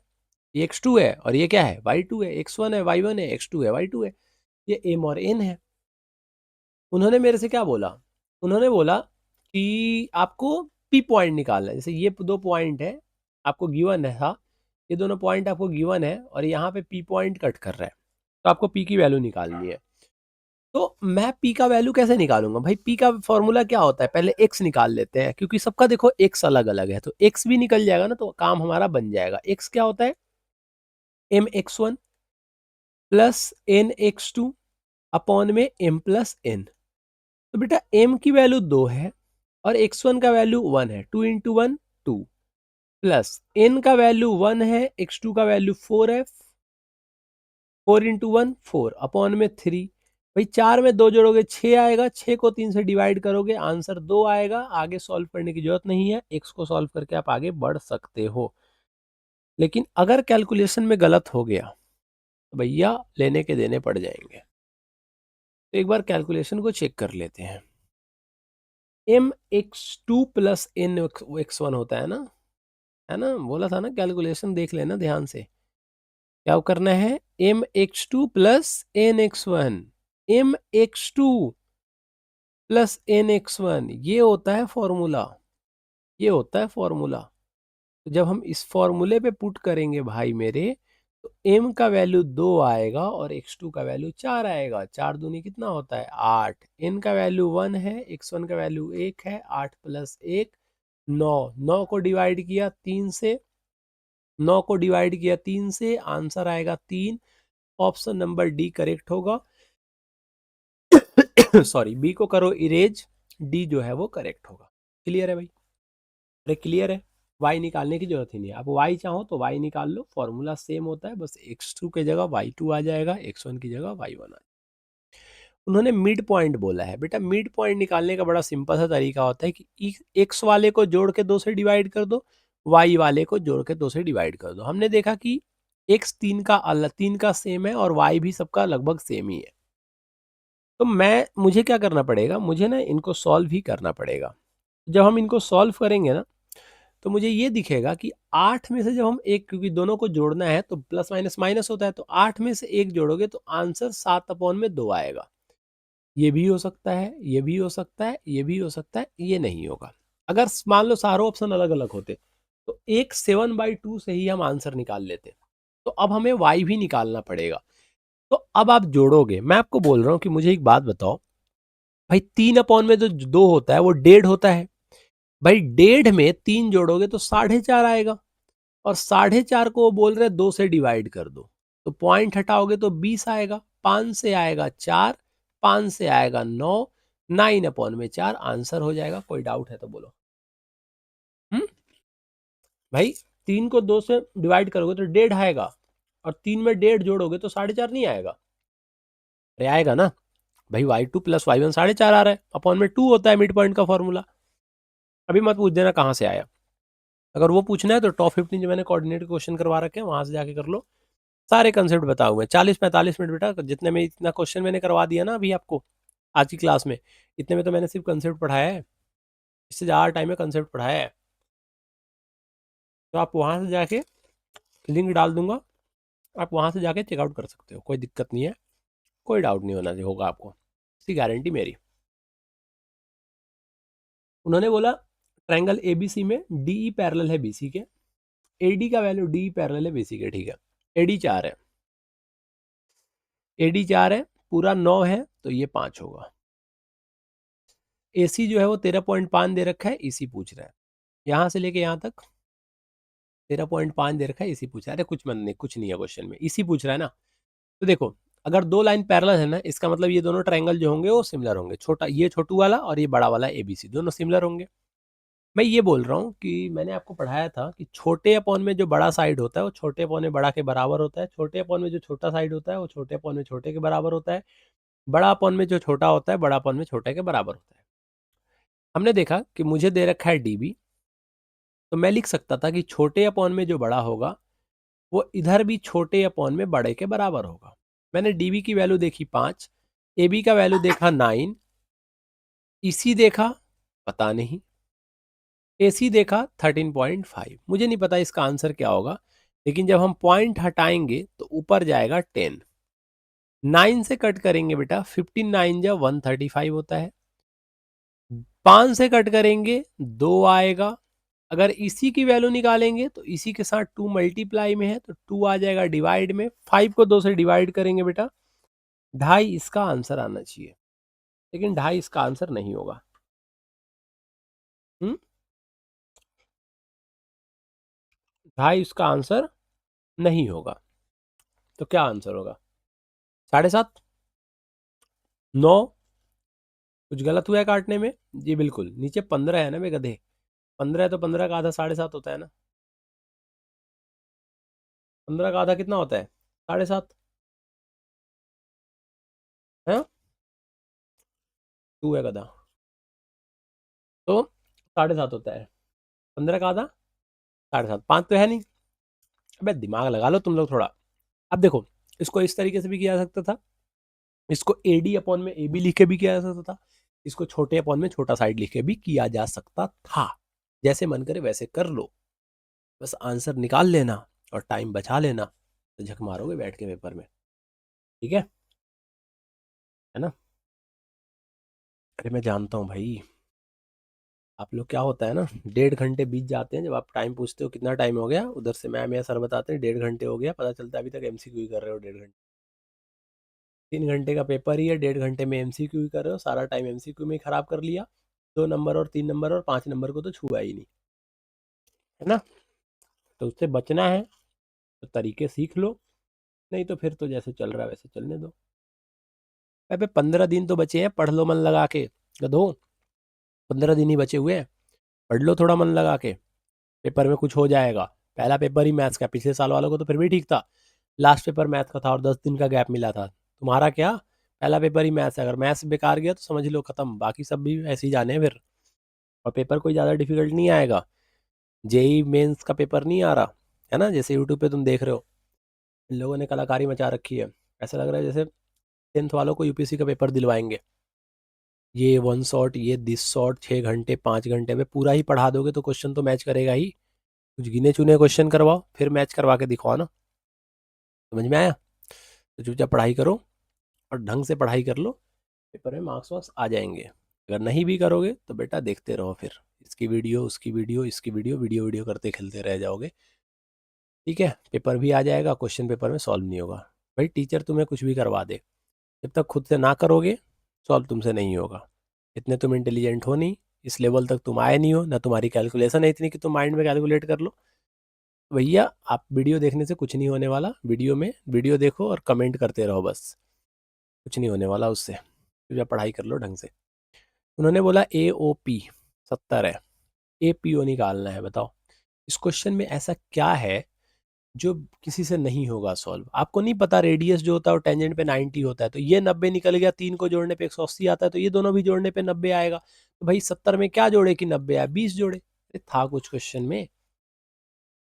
ये x2 है और ये क्या है y2 है, x1 है y1 है, x2 है y2 है, ये m और n है। उन्होंने मेरे से क्या बोला, उन्होंने बोला कि आपको पी पॉइंट निकालना है। जैसे ये 2 पॉइंट है आपको गिवन है, हाँ ये दोनों पॉइंट आपको गिवन है और यहाँ पे पी पॉइंट कट कर रहा है, तो आपको पी की वैल्यू निकालनी है। तो मैं पी का वैल्यू कैसे निकालूंगा भाई, पी का फॉर्मूला क्या होता है, पहले एक्स निकाल लेते हैं क्योंकि सबका देखो एक्स अलग अलग है, तो एक्स भी निकल जाएगा ना तो काम हमारा बन जाएगा। एक्स क्या होता है, M X one plus N X two upon में एम प्लस एन। तो बेटा एम की वैल्यू 2 है और x1 का वैल्यू 1 है, 2 इंटू 1 2 प्लस n का वैल्यू 1 है, x2 का वैल्यू 4 है, 4 इंटू 1 4 अपॉन में 3। भाई 4 में 2 जोड़ोगे 6 आएगा, 6 को 3 से डिवाइड करोगे आंसर 2 आएगा। आगे सॉल्व करने की जरूरत नहीं है, x को सॉल्व करके आप आगे बढ़ सकते हो। लेकिन अगर कैलकुलेशन में गलत हो गया तो भैया लेने के देने पड़ जाएंगे। तो एक बार कैलकुलेशन को चेक कर लेते हैं। M X two plus N X one होता है ना, बोला था ना, कैलकुलेशन देख लेना ध्यान से। क्या करना है, M X two plus N X one, M X two plus N X one, ये होता है फॉर्मूला, ये होता है फॉर्मूला। तो जब हम इस फॉर्मूले पे पुट करेंगे भाई मेरे, तो m का वैल्यू 2 आएगा और x2 का वैल्यू 4 आएगा। 4 दूनी कितना होता है 8, n का वैल्यू 1 है, x1 का वैल्यू 1 है, 8 प्लस 1 9, 9 को डिवाइड किया 3 से, 9 को डिवाइड किया 3 से, आंसर आएगा 3। ऑप्शन नंबर डी करेक्ट होगा। सॉरी, बी को करो इरेज, डी जो है वो करेक्ट होगा। क्लियर है भाई, अरे क्लियर है, y निकालने की जरूरत ही नहीं है। आप y चाहो तो y निकाल लो, फॉर्मूला सेम होता है, बस x2 की जगह y2 आ जाएगा, x1 की जगह y1 आ जाएगा। उन्होंने मिड पॉइंट बोला है, बेटा मिड पॉइंट निकालने का बड़ा सिंपल सा तरीका होता है कि x वाले को जोड़ के 2 से डिवाइड कर दो, y वाले को जोड़ के 2 से डिवाइड कर दो। हमने देखा कि x 3 का सेम है और y भी सबका लगभग सेम ही है। तो मुझे क्या करना पड़ेगा, मुझे ना इनको सॉल्व ही करना पड़ेगा। जब हम इनको सॉल्व करेंगे ना तो मुझे ये दिखेगा कि 8 में से जब हम एक, क्योंकि दोनों को जोड़ना है तो प्लस माइनस माइनस होता है, तो 8 में से एक जोड़ोगे तो आंसर 7 अपॉन में 2 आएगा। ये भी हो सकता है, ये भी हो सकता है, ये भी हो सकता है, ये नहीं होगा। अगर मान लो सारे ऑप्शन अलग अलग होते तो एक 7/2 से ही हम आंसर निकाल लेते। तो अब हमें y भी निकालना पड़ेगा। तो अब आप जोड़ोगे, मैं आपको बोल रहा हूं कि मुझे एक बात बताओ भाई, 3 अपॉन में जो 2 होता है वो 1.5 होता है भाई, 1.5 में 3 जोड़ोगे तो 4.5 आएगा और 4.5 को वो बोल रहे 2 से डिवाइड कर दो, तो पॉइंट हटाओगे तो 20 आएगा, 5 से आएगा 4, 5 से आएगा 9, 9 अपॉन में 4 आंसर हो जाएगा। कोई डाउट है तो बोलो। भाई 3 को 2 से डिवाइड करोगे तो 1.5 आएगा और 3 में 1.5 जोड़ोगे तो 4.5 नहीं आएगा, अरे आएगा ना भाई, y2 प्लस y1 4.5 आ रहा है, अपॉन में 2 होता है मिड पॉइंट का फॉर्मूला। अभी मत पूछ देना कहाँ से आया, अगर वो पूछना है तो टॉप 15 जो मैंने कोऑर्डिनेट क्वेश्चन करवा रखे हैं वहां से जाके कर लो, सारे कंसेप्ट बताए हुए हैं। 40-45 मिनट बेटा, जितने में इतना क्वेश्चन मैंने करवा दिया ना अभी आपको आज की क्लास में, इतने में तो मैंने सिर्फ कंसेप्ट पढ़ाया है, इससे ज़्यादा टाइम में कंसेप्ट पढ़ाया है। तो आप वहाँ से जाके लिंक डाल दूंगा, आप वहाँ से जाके चेकआउट कर सकते हो, कोई दिक्कत नहीं है, कोई डाउट नहीं होना होगा आपको, इसकी गारंटी मेरी। उन्होंने बोला ट्रायंगल एबीसी में डीई पैरेलल है बीसी के, एडी का वैल्यू डीई पैरेलल है बीसी के, ठीक है, एडी 4 है, एडी 4 है, पूरा 9 है तो ये 5 होगा। एसी जो है वो 13.5 दे रखा है, इसी पूछ रहा है, यहाँ से लेके यहाँ तक 13.5 दे रखा है, इसी पूछ रहा है। अरे कुछ मन नहीं, कुछ नहीं है क्वेश्चन में, इसी पूछ रहा है ना। तो देखो अगर दो लाइन पैरेलल है ना, इसका मतलब ये दोनों ट्रायंगल जो होंगे वो सिमिलर होंगे। छोटा ये छोटू वाला और ये बड़ा वाला ABC दोनों सिमिलर होंगे। मैं ये बोल रहा हूँ कि मैंने आपको पढ़ाया था कि छोटे अपॉन में जो बड़ा साइड होता है वो छोटे अपॉन में बड़ा के बराबर होता है, छोटे अपॉन में जो छोटा साइड होता है वो छोटे अपॉन में छोटे के बराबर होता है, बड़ा अपॉन में जो छोटा होता है बड़ा अपॉन में छोटे के बराबर होता है। हमने देखा कि मुझे दे रखा है DB, तो मैं लिख सकता था कि छोटे अपॉन में जो बड़ा होगा वो इधर भी छोटे अपॉन में बड़े के बराबर होगा। मैंने DB की वैल्यू देखी 5, AB का वैल्यू देखा 9, EC देखा पता नहीं, AC देखा 13.5। मुझे नहीं पता इसका आंसर क्या होगा, लेकिन जब हम पॉइंट हटाएंगे तो ऊपर जाएगा 10। 9 से कट करेंगे बेटा 15 9 जा 135 होता है। 5 से कट करेंगे 2 आएगा। अगर इसी की वैल्यू निकालेंगे तो इसी के साथ 2 मल्टीप्लाई में है तो 2 आ जाएगा डिवाइड में। 5 को 2 से डिवाइड करेंगे बेटा 2.5 इसका आंसर आना चाहिए, लेकिन 2.5 इसका आंसर नहीं होगा। 2.5 इसका आंसर नहीं होगा। तो क्या आंसर होगा? 7.5, 9? कुछ गलत हुआ है काटने में? जी बिल्कुल, नीचे 15 है ना बे गधे। 15 है तो 15 का आधा 7.5 होता है ना। 15 का आधा कितना होता है? 7.5 है। 2 है गधा, तो 7.5 होता है। 15 का आधा 7.5, 5 तो है नहीं। अबे दिमाग लगा लो तुम लोग थोड़ा। अब देखो, इसको इस तरीके से भी किया जा सकता था, इसको AD अपॉन में AB लिख के भी किया जा सकता था, इसको छोटे अपॉन में छोटा साइड लिख के भी किया जा सकता था। जैसे मन करे वैसे कर लो, बस आंसर निकाल लेना और टाइम बचा लेना, तो झक मारोगे बैठ के पेपर में। ठीक है ना? अरे मैं जानता हूँ भाई, आप लोग क्या होता है ना, 1.5 घंटे बीत जाते हैं जब आप टाइम पूछते हो कितना टाइम हो गया, उधर से मैम या सर बताते हैं 1.5 घंटे हो गया, पता चलता है अभी तक MCQ ही कर रहे हो 1.5 घंटे। 3 घंटे का पेपर ही है, 1.5 घंटे में MCQ ही कर रहे हो, सारा टाइम MCQ में ही खराब कर लिया। 2 नंबर और 3 नंबर और 5 नंबर को तो छुआ ही नहीं, है ना? तो उससे बचना है तो तरीके सीख लो, नहीं तो फिर तो जैसे चल रहा है वैसे चलने दो। अबे 15 दिन तो बचे हैं, पढ़ लो मन लगा के गधो। 15 दिन ही बचे हुए हैं, पढ़ लो थोड़ा मन लगा के, पेपर में कुछ हो जाएगा। पहला पेपर ही मैथ्स का, पिछले साल वालों को तो फिर भी ठीक था, लास्ट पेपर मैथ्स का था और 10 दिन का गैप मिला था। तुम्हारा क्या, पहला पेपर ही मैथ्स है, अगर मैथ्स बेकार गया तो समझ लो खत्म, बाकी सब भी ऐसे ही जाने हैं फिर। और पेपर कोई ज़्यादा डिफिकल्ट नहीं आएगा, JEE मेंस का पेपर नहीं आ रहा है ना, जैसे यूट्यूब पे तुम देख रहे हो, इन लोगों ने कलाकारी मचा रखी है। ऐसा लग रहा है जैसे 10th वालों को UPSC का पेपर दिलवाएंगे। ये 1 शॉट, ये दिस शॉट, 6 घंटे 5 घंटे में पूरा ही पढ़ा दोगे तो क्वेश्चन तो मैच करेगा ही। कुछ गिने चुने क्वेश्चन करवाओ फिर मैच करवा के दिखाओ ना। समझ में आया? तो चुपचाप पढ़ाई करो और ढंग से पढ़ाई कर लो, पेपर में मार्क्स वार्क्स आ जाएंगे। अगर नहीं भी करोगे तो बेटा देखते रहो, फिर इसकी वीडियो उसकी वीडियो इसकी वीडियो वीडियो वीडियो करते खेलते रह जाओगे। ठीक है, पेपर भी आ जाएगा, क्वेश्चन पेपर में सॉल्व नहीं होगा। भाई टीचर तुम्हें कुछ भी करवा दे, जब तक खुद से ना करोगे सॉल्व तुमसे नहीं होगा। इतने तुम इंटेलिजेंट हो नहीं, इस लेवल तक तुम आए नहीं हो ना, तुम्हारी कैलकुलेशन है इतनी कि तुम माइंड में कैलकुलेट कर लो। भैया आप वीडियो देखने से कुछ नहीं होने वाला, वीडियो में वीडियो देखो और कमेंट करते रहो बस, कुछ नहीं होने वाला उससे। तो या पढ़ाई कर लो ढंग से। उन्होंने बोला AOP 70 है, APO निकालना है। बताओ इस क्वेश्चन में ऐसा क्या है जो किसी से नहीं होगा सॉल्व। आपको नहीं पता रेडियस जो होता है वो टेंजेंट पे 90 होता है, तो ये 90 निकल गया, 3 को जोड़ने पे 180 आता है, तो ये दोनों भी जोड़ने पे 90 आएगा। तो भाई 70 में क्या जोड़े कि 90 आया, 20 जोड़े। अरे था कुछ क्वेश्चन में,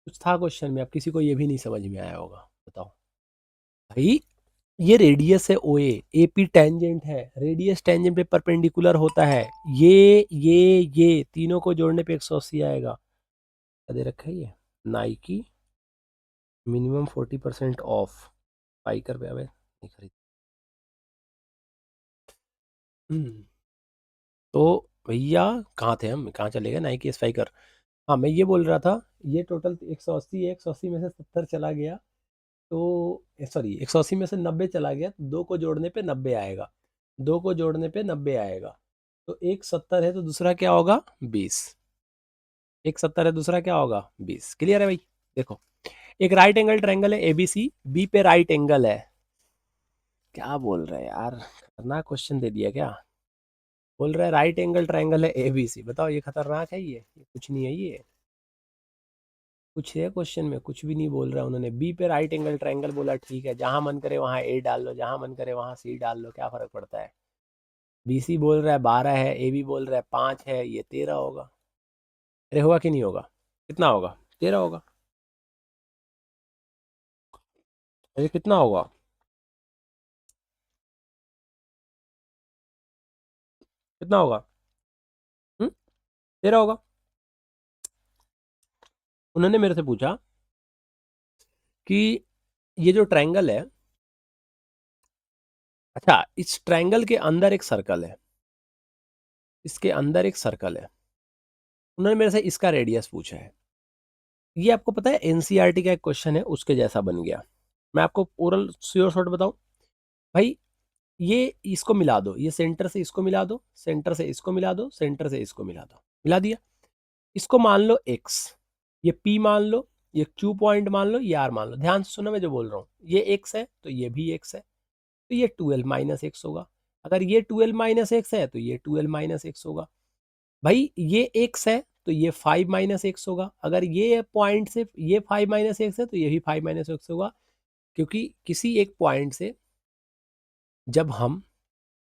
कुछ था क्वेश्चन में, अब किसी को ये भी नहीं समझ में आया होगा। बताओ भाई, ये रेडियस है OA, AP टेंजेंट है, रेडियस टेंजेंट पे परपेंडिकुलर होता है, ये तीनों को जोड़ने पे 180 आएगा। क्या दे रखा है ये, नाइकी मिनिमम 40% ऑफ, स्पाइकर पे। अबे नहीं खरीद। तो भैया कहाँ थे हम, कहाँ चले गए, नाइकी स्पाइकर। हाँ मैं ये बोल रहा था, ये टोटल 180 है, 180 में से 70 चला गया तो सॉरी 180 में से 90 चला गया, तो 2 को जोड़ने पे 90 आएगा, 2 को जोड़ने पे 90 आएगा। तो एक 70 है तो दूसरा क्या होगा 20, एक 70 है दूसरा क्या होगा 20। क्लियर है भाई? देखो एक राइट एंगल ट्रायंगल है ABC, B पे राइट एंगल है, क्या बोल रहे हैं यार, खतरनाक क्वेश्चन दे दिया क्या? बोल रहा है राइट एंगल ट्रायंगल है ABC। बताओ ये खतरनाक है, ये कुछ नहीं है, ये कुछ है क्वेश्चन में? कुछ भी नहीं बोल रहा है उन्होंने। बी पे राइट एंगल ट्रायंगल बोला, ठीक है, जहां मन करे वहां A डाल लो, जहां मन करे वहां C डाल लो, क्या फर्क पड़ता है। BC बोल रहा है 12 है, AB बोल रहा है 5 है, ये 13 होगा। अरे होगा कि नहीं होगा? कितना होगा? 13 होगा। ये कितना होगा? कितना होगा? 13 होगा। उन्होंने मेरे से पूछा कि ये जो ट्रायंगल है, अच्छा इस ट्रायंगल के अंदर एक सर्कल है, इसके अंदर एक सर्कल है, उन्होंने मेरे से इसका रेडियस पूछा है। ये आपको पता है एनसीईआरटी का एक क्वेश्चन है, उसके जैसा बन गया। मैं आपको ओरल श्योर शॉर्ट बताऊं भाई, ये इसको मिला दो, ये सेंटर से इसको मिला दो, सेंटर से इसको मिला दो, सेंटर से इसको मिला दो, मिला दिया। इसको मान लो x, ये p मान लो, ये q पॉइंट मान लो, ये r मान लो। ध्यान से सुनो मैं जो बोल रहा हूँ, ये x है तो ये भी x है, तो ये 12 माइनस एक्स होगा। अगर ये 12 माइनस एक्स है तो ये 12 माइनस एक्स होगा। भाई ये x है तो ये 5 माइनस एक्स होगा। अगर ये पॉइंट से ये 5 माइनस एक्स है तो ये भी 5 माइनस एक्स होगा। क्योंकि किसी एक पॉइंट से जब हम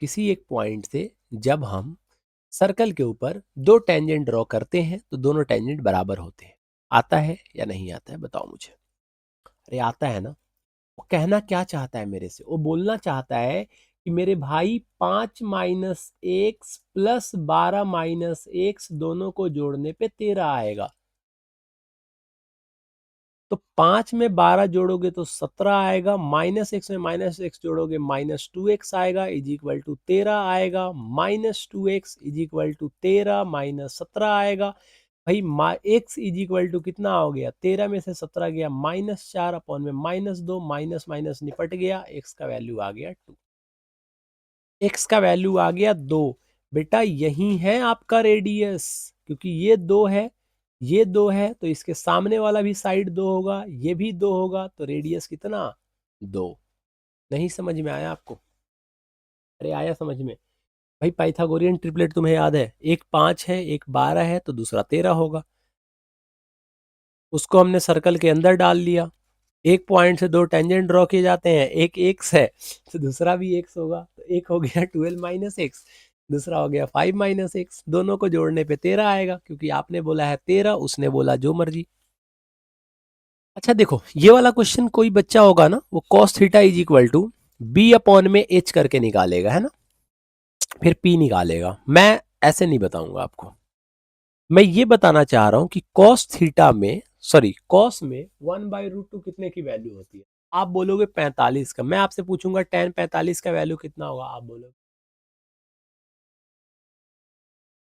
किसी एक पॉइंट से जब हम सर्कल के ऊपर दो टेंजेंट ड्रॉ करते हैं तो दोनों टेंजेंट बराबर होते हैं। आता है या नहीं आता है बताओ मुझे। अरे आता है ना। वो कहना क्या चाहता है मेरे से? वो बोलना चाहता है कि मेरे भाई 5 - x प्लस 12 - x दोनों को जोड़ने पे 13 आएगा। तो 5 में 12 जोड़ोगे तो 17 आएगा, -x में -x जोड़ोगे -2x आएगा, इज इक्वल टू 13 आएगा, -2x इज इक्वल टू 13 -17 आएगा। भाई x इज इक्वल टू कितना हो गया? 13 में से 17 गया -4 अपॉन में -2, माइनस माइनस निपट गया, x का वैल्यू आ गया 2। x का वैल्यू आ गया 2। बेटा यही है आपका रेडियस, क्योंकि ये 2 है, ये 2 है, तो इसके सामने वाला भी साइड 2 होगा, ये भी 2 होगा, तो रेडियस कितना? 2। नहीं समझ में आया आपको? अरे आया समझ में। भाई पाइथागोरियन ट्रिपलेट तुम्हें याद है, एक 5 है, एक 12 है, तो दूसरा 13 होगा। उसको हमने सर्कल के अंदर डाल लिया। एक पॉइंट से दो टेंजेंट ड्रॉ किए जाते हैं, एक एक्स है तो दूसरा भी एक्स होगा, तो एक हो गया 12 माइनस एक्स, दूसरा हो गया 5 माइनस एक्स। दोनों को जोड़ने पे 13 आएगा, क्योंकि आपने बोला है 13, उसने बोला जो मर्जी। अच्छा देखो, ये वाला क्वेश्चन कोई बच्चा होगा ना, वो cos theta is equal to B upon में एच करके निकालेगा, है ना, फिर पी निकालेगा। मैं ऐसे नहीं बताऊंगा आपको। मैं ये बताना चाह रहा हूं कि cos थीटा में, सॉरी cos में 1/√2 कितने की वैल्यू होती है? आप बोलोगे 45 का। मैं आपसे पूछूंगा tan 45 का वैल्यू कितना होगा, आप बोलोगे।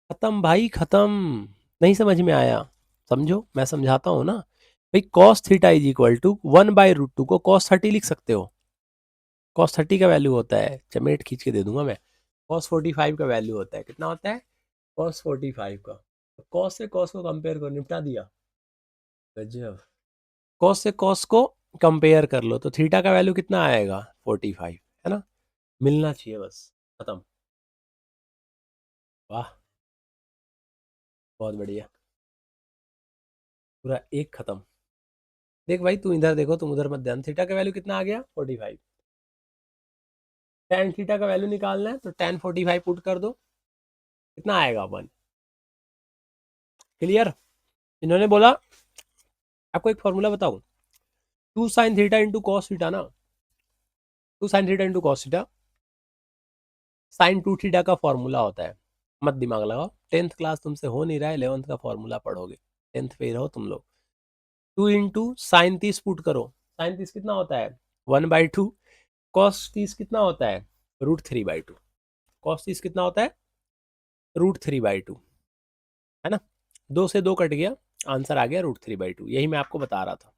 खत्म भाई खत्म। नहीं समझ में आया? समझो, मैं समझाता हूं ना। भाई cos theta is equal to 1/√2 को cos 30 लिख सकते हो। cos 30 का वैल्यू होता है, चमेट खींच के दे दूंगा मैं, cos 45 का वैल्यू होता है, कितना होता है? cos 45 का। तो cos से cos को कंपेयर कर, निपटा दिया। गजब। cos से cos को कंपेयर कर लो तो थीटा का वैल्यू कितना आएगा? 45, है ना। मिलना चाहिए बस, खत्म। वाह, बहुत बढ़िया। पूरा एक खत्म। देख भाई तू इधर देखो, तुम उधर मत ध्यान। थीटा का वैल्यू कितना आ गया? 45। tan थीटा का वैल्यू निकालना है तो tan 45 पुट कर दो, कितना आएगा 1। क्लियर? इन्होंने बोला आपको एक फॉर्मूला बताऊं, 2 sin theta into cos theta ना, 2 sin theta into cos theta sin 2 theta का फॉर्मूला होता है। मत दिमाग लगाओ, 10th क्लास तुमसे हो नहीं रहा है, 11th का फॉर्मूला पढ़ोगे, 10th पे ही रहो तुम लोग। 2 इंटू साइन 30 पुट करो, साइन 30 कितना होता है? 1/2। कॉस 30 कितना होता है? √3/2। कॉस 30 कितना होता है? √3/2, है ना। 2 से 2 कट गया, आंसर आ गया √3/2। यही मैं आपको बता रहा था,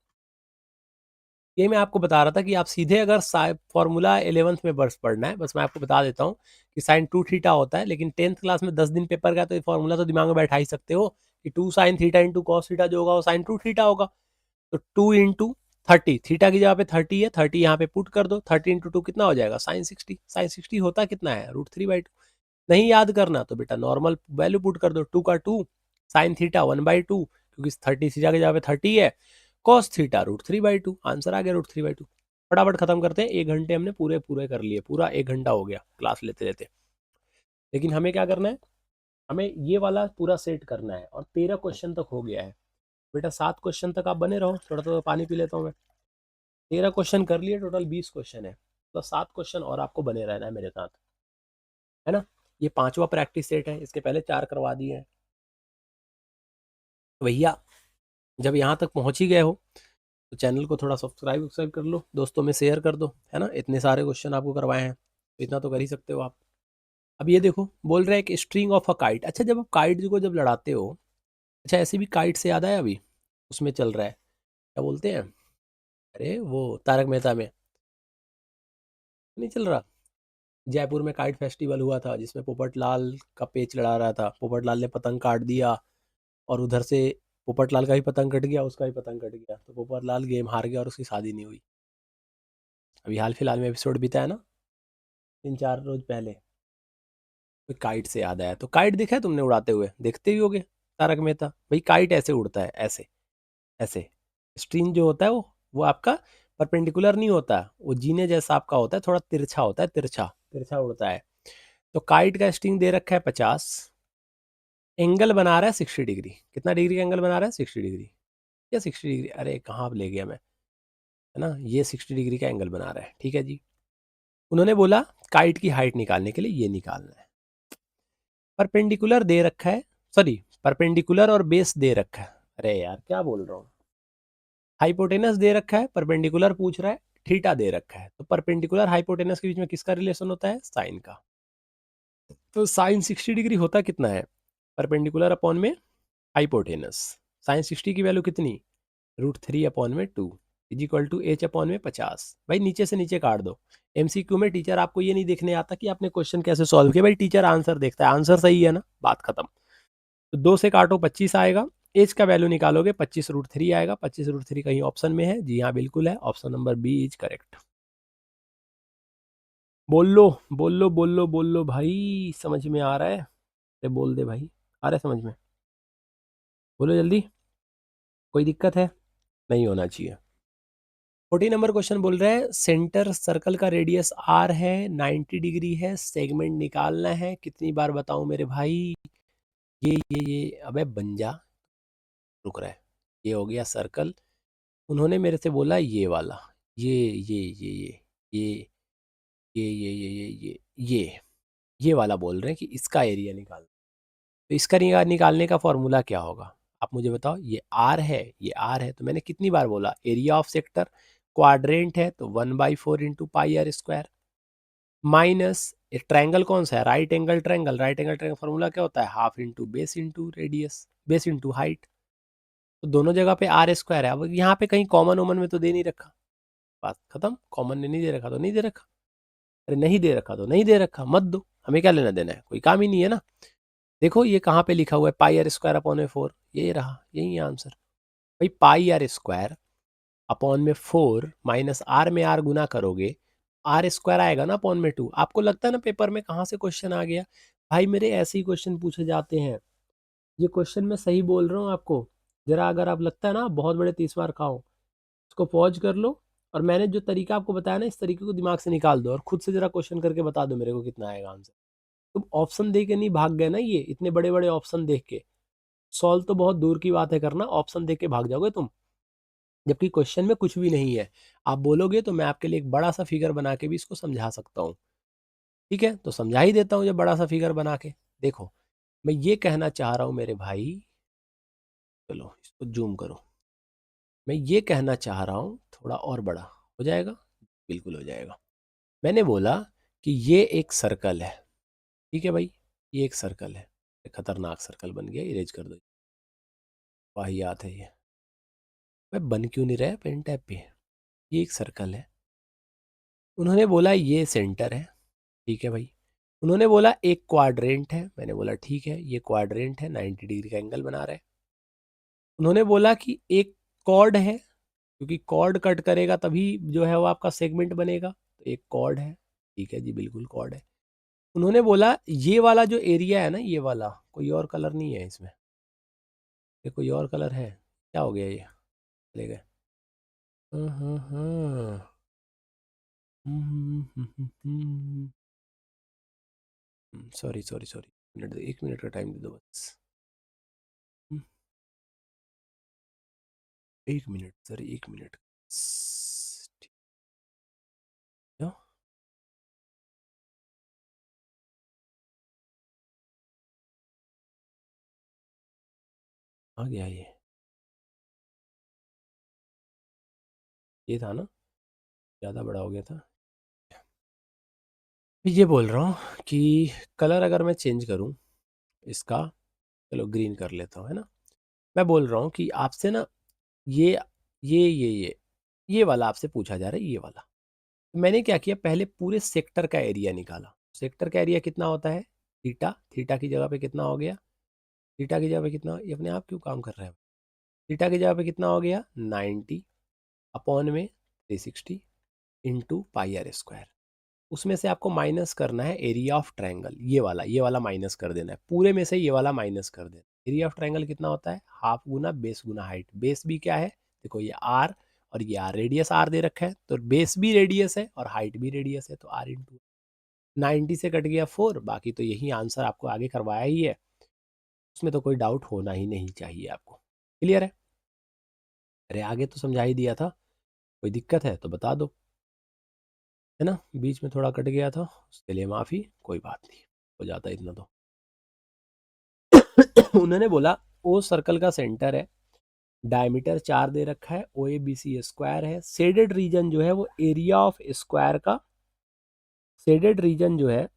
यही मैं आपको बता रहा था कि आप सीधे अगर फॉर्मूला 11th में बस पढ़ना है, बस मैं आपको बता देता हूँ कि साइन 2 थीटा होता है, लेकिन 10th क्लास में 10 दिन पेपर का, तो ये फॉर्मूला तो दिमाग में बैठा ही सकते हो कि 2 sin theta into cos theta जो होगा वो साइन 2 थीटा होगा। तो 2 इंटू 30, थीटा की जगह पे 30 है, 30 यहाँ पे पुट कर दो, 30 इंटू 2 कितना हो जाएगा, साइन 60। साइन 60 होता कितना है, √3/2। नहीं याद करना तो बेटा नॉर्मल वैल्यू पुट कर दो, 2 का 2 साइन थीटा 1/2, क्योंकि 30 थीटा की जगह पे 30 है, कॉस थीटा √3/2, आंसर आ गया √3/2। फटाफट खत्म करते हैं, 1 घंटे हमने पूरे पूरे कर लिए, पूरा 1 घंटा हो गया क्लास लेते लेते। लेकिन हमें क्या करना है, हमें ये वाला पूरा सेट करना है, और 13 क्वेश्चन तक हो गया है बेटा। 7 क्वेश्चन तक आप बने रहो, थोड़ा तो पानी पी लेता हूँ मैं। 13 क्वेश्चन कर लिए, टोटल 20 क्वेश्चन है, तो 7 क्वेश्चन और आपको बने रहना है मेरे साथ, है ना। ये 5वां प्रैक्टिस सेट है, इसके पहले 4 करवा दिए हैं। तो भैया जब यहाँ तक पहुँच ही गए हो तो चैनल को थोड़ा सब्सक्राइब कर लो, दोस्तों में शेयर कर दो, है ना। इतने सारे क्वेश्चन आपको करवाए हैं तो इतना तो कर ही सकते हो आप। अब ये देखो, बोल रहे हैं एक स्ट्रिंग ऑफ अ काइट। अच्छा, जब आप काइट को जब लड़ाते हो, अच्छा ऐसे भी काइट से याद आया, अभी उसमें चल रहा है, क्या बोलते हैं, अरे वो तारक मेहता में नहीं चल रहा, जयपुर में काइट फेस्टिवल हुआ था जिसमें पोपटलाल का पेच लड़ा रहा था, पोपटलाल ने पतंग काट दिया, और उधर से पोपटलाल का भी पतंग कट गया, उसका भी पतंग कट गया, तो पोपटलाल गेम हार गया और उसकी शादी नहीं हुई। अभी हाल फिलहाल में एपिसोड बीता है ना, 3-4 रोज पहले। तो काइट से याद आया, तो काइट देखा है तुमने उड़ाते हुए, देखते भी होगे तारक मेहता, भाई काइट ऐसे उड़ता है, ऐसे ऐसे। स्ट्रिंग जो होता है वो आपका परपेंडिकुलर नहीं होता, वो जीने जैसा आपका होता है, थोड़ा तिरछा होता है, तिरछा तिरछा उड़ता है। तो काइट का स्ट्रिंग दे रखा है 50, एंगल बना रहा है 60 डिग्री। कितना डिग्री का एंगल बना रहा है, 60 डिग्री, या 60 डिग्री, अरे कहाँ ले गया मैं, है ना, ये 60 डिग्री का एंगल बना रहा है, ठीक है जी। उन्होंने बोला काइट की हाइट निकालने के लिए ये निकालना है। परपेंडिकुलर दे रखा है, सॉरी, परपेंडिकुलर और बेस दे रखा है, अरे यार क्या बोल रहा हूँ, हाइपोटेनस दे रखा है, परपेंडिकुलर पूछ रहा है, थीटा दे रखा है, तो परपेंडिकुलर हाइपोटेनस के बीच में किसका रिलेशन होता है, साइन का। तो साइन 60 डिग्री होता कितना है, परपेंडिकुलर अपॉन में हाइपोटेनस। साइन 60 की वैल्यू कितनी, √3/2 is equal to H upon में 50। भाई नीचे से नीचे काट दो। एमसीक्यू में टीचर आपको ये नहीं देखने आता कि आपने क्वेश्चन कैसे सॉल्व किया, भाई टीचर आंसर देखता है, आंसर सही है ना, बात खत्म। तो 2 से काटो 25 आएगा, एच का वैल्यू निकालोगे 25√3 आएगा। 25√3 कहीं ऑप्शन में है, जी हाँ बिल्कुल है, option number B is correct. बोल लो बोल लो बोल लो बोल लो भाई, समझ में आ रहा है, अरे बोल दे भाई, आ रहा है समझ में, बोलो जल्दी, कोई दिक्कत है, नहीं होना चाहिए। 40 नंबर क्वेश्चन बोल रहा है सेंटर सर्कल का रेडियस आर है, 90 डिग्री है, सेगमेंट निकालना है, कितनी बार बताऊं मेरे भाई, ये अबे बन जा, रुक रहा है, ये हो गया सर्कल। उन्होंने मेरे से बोला ये वाला, ये ये ये वाला बोल रहे हैं कि इसका एरिया निकाल। तो इसका निकालने का फॉर्मूला क्या होगा, आप मुझे बताओ। ये आर है, ये आर है, तो मैंने कितनी बार बोला, एरिया ऑफ सेक्टर, क्वाड्रेंट है तो 1/4 into pi r square, minus एक ट्रायंगल कौन सा है, right angle triangle, right angle triangle formula क्या होता है, half into base into radius, base into height. तो दोनों जगह पे आर स्क्वायर है, अब यहाँ पे कहीं कॉमन वोमन में तो दे नहीं रखा, बात खत्म, कॉमन ने नहीं दे रखा तो नहीं दे रखा, अरे नहीं दे रखा तो नहीं दे रखा, मत दो, हमें क्या लेना देना है, कोई काम ही नहीं है ना। देखो ये कहाँ पे लिखा हुआ है, पाई आर स्क्वायर अपॉन में 4, ये रहा, यही है आंसर। भाई पाई आर स्क्वायर अपॉन में 4 माइनस आर में आर गुना करोगे, आर स्क्वायर आएगा ना अपॉन में 2। आपको लगता है ना पेपर में कहाँ से क्वेश्चन आ गया, भाई मेरे ऐसे ही क्वेश्चन पूछे जाते हैं, ये क्वेश्चन मैं सही बोल रहा हूँ आपको। जरा अगर आप लगता है ना आप बहुत बड़े 30 मार खाओ, उसको पॉज कर लो, और मैंने जो तरीका आपको बताया ना, इस तरीके को दिमाग से निकाल दो और खुद से जरा क्वेश्चन करके बता दो मेरे को कितना आएगा आंसर। तुम ऑप्शन देख के नहीं भाग गए ना, ये इतने बड़े बड़े ऑप्शन देख के, सॉल्व तो बहुत दूर की बात है करना, ऑप्शन देख के भाग जाओगे तुम, जबकि क्वेश्चन में कुछ भी नहीं है। आप बोलोगे तो मैं आपके लिए एक बड़ा सा फिगर बना के भी इसको समझा सकता हूँ, ठीक है, तो समझा ही देता हूँ जब बड़ा सा फिगर बना के। देखो मैं ये कहना चाह रहा हूँ मेरे भाई, चलो इसको जूम करो, मैं ये कहना चाह रहा हूँ थोड़ा और बड़ा हो जाएगा, बिल्कुल हो जाएगा। मैंने बोला कि ये एक सर्कल है, ठीक है भाई, ये एक सर्कल है, एक खतरनाक सर्कल बन गया, इरेज कर दो, वाहियात है ये, भाई बन क्यों नहीं रहा है पेन टैप पे, ये एक सर्कल है, उन्होंने बोला ये सेंटर है, ठीक है भाई, उन्होंने बोला एक क्वाड्रेंट है, मैंने बोला ठीक है ये क्वाड्रेंट है, 90 डिग्री का एंगल बना रहा है। उन्होंने बोला कि एक कॉर्ड है, क्योंकि कॉर्ड कट करेगा तभी जो है वो आपका सेगमेंट बनेगा, तो एक कॉर्ड है। ठीक है जी, बिल्कुल कॉर्ड है। उन्होंने बोला ये वाला जो एरिया है ना, ये वाला, कोई और कलर नहीं है इसमें, ये कोई और कलर है, क्या हो गया ये, चले गए। Sorry sorry sorry, minute, 1 minute का टाइम दे दो बस। 1 मिनट सर, 1 मिनट। ठीक है, आ गया ये था ना, ज़्यादा बड़ा हो गया था। ये बोल रहा हूँ कि कलर अगर मैं चेंज करूँ इसका, चलो ग्रीन कर लेता हूँ, है ना। मैं बोल रहा हूँ कि आपसे ना ये ये वाला आपसे पूछा जा रहा है, ये वाला। तो मैंने क्या किया, पहले पूरे सेक्टर का एरिया निकाला। सेक्टर का एरिया कितना होता है, थीटा। थीटा की जगह पे कितना हो गया, थीटा की जगह पे कितना, ये अपने आप क्यों काम कर रहा है। थीटा की जगह पे कितना हो गया, 90 अपॉन में 360 इंटू पाई आर स्क्वायर। उसमें से आपको माइनस करना है एरिया ऑफ ट्रायंगल, ये वाला माइनस कर देना है, पूरे में से ये वाला माइनस कर देना। एरिया ऑफ ट्रायंगल कितना होता है, हाफ गुना बेस गुना हाइट। बेस भी क्या है, देखो ये आर, और ये आर, रेडियस आर दे रखा है, तो बेस भी रेडियस है और हाइट भी रेडियस है, तो आर इंटू 90 से कट गया 4, बाकी तो यही आंसर आपको आगे करवाया ही है, उसमें तो कोई डाउट होना ही नहीं चाहिए आपको। क्लियर है, अरे आगे तो समझा ही दिया था, कोई दिक्कत है तो बता दो, है ना। बीच में थोड़ा कट गया था, उसके लिए माफ़ी, कोई बात नहीं, हो जाता है इतना तो। उन्होंने बोला ओ सर्कल का सेंटर है, डायमीटर 4 दे रखा है, ओ ए बी सी स्क्वायर है, शेडेड रीजन जो है वो एरिया ऑफ स्क्वायर का, शेडेड रीजन जो है,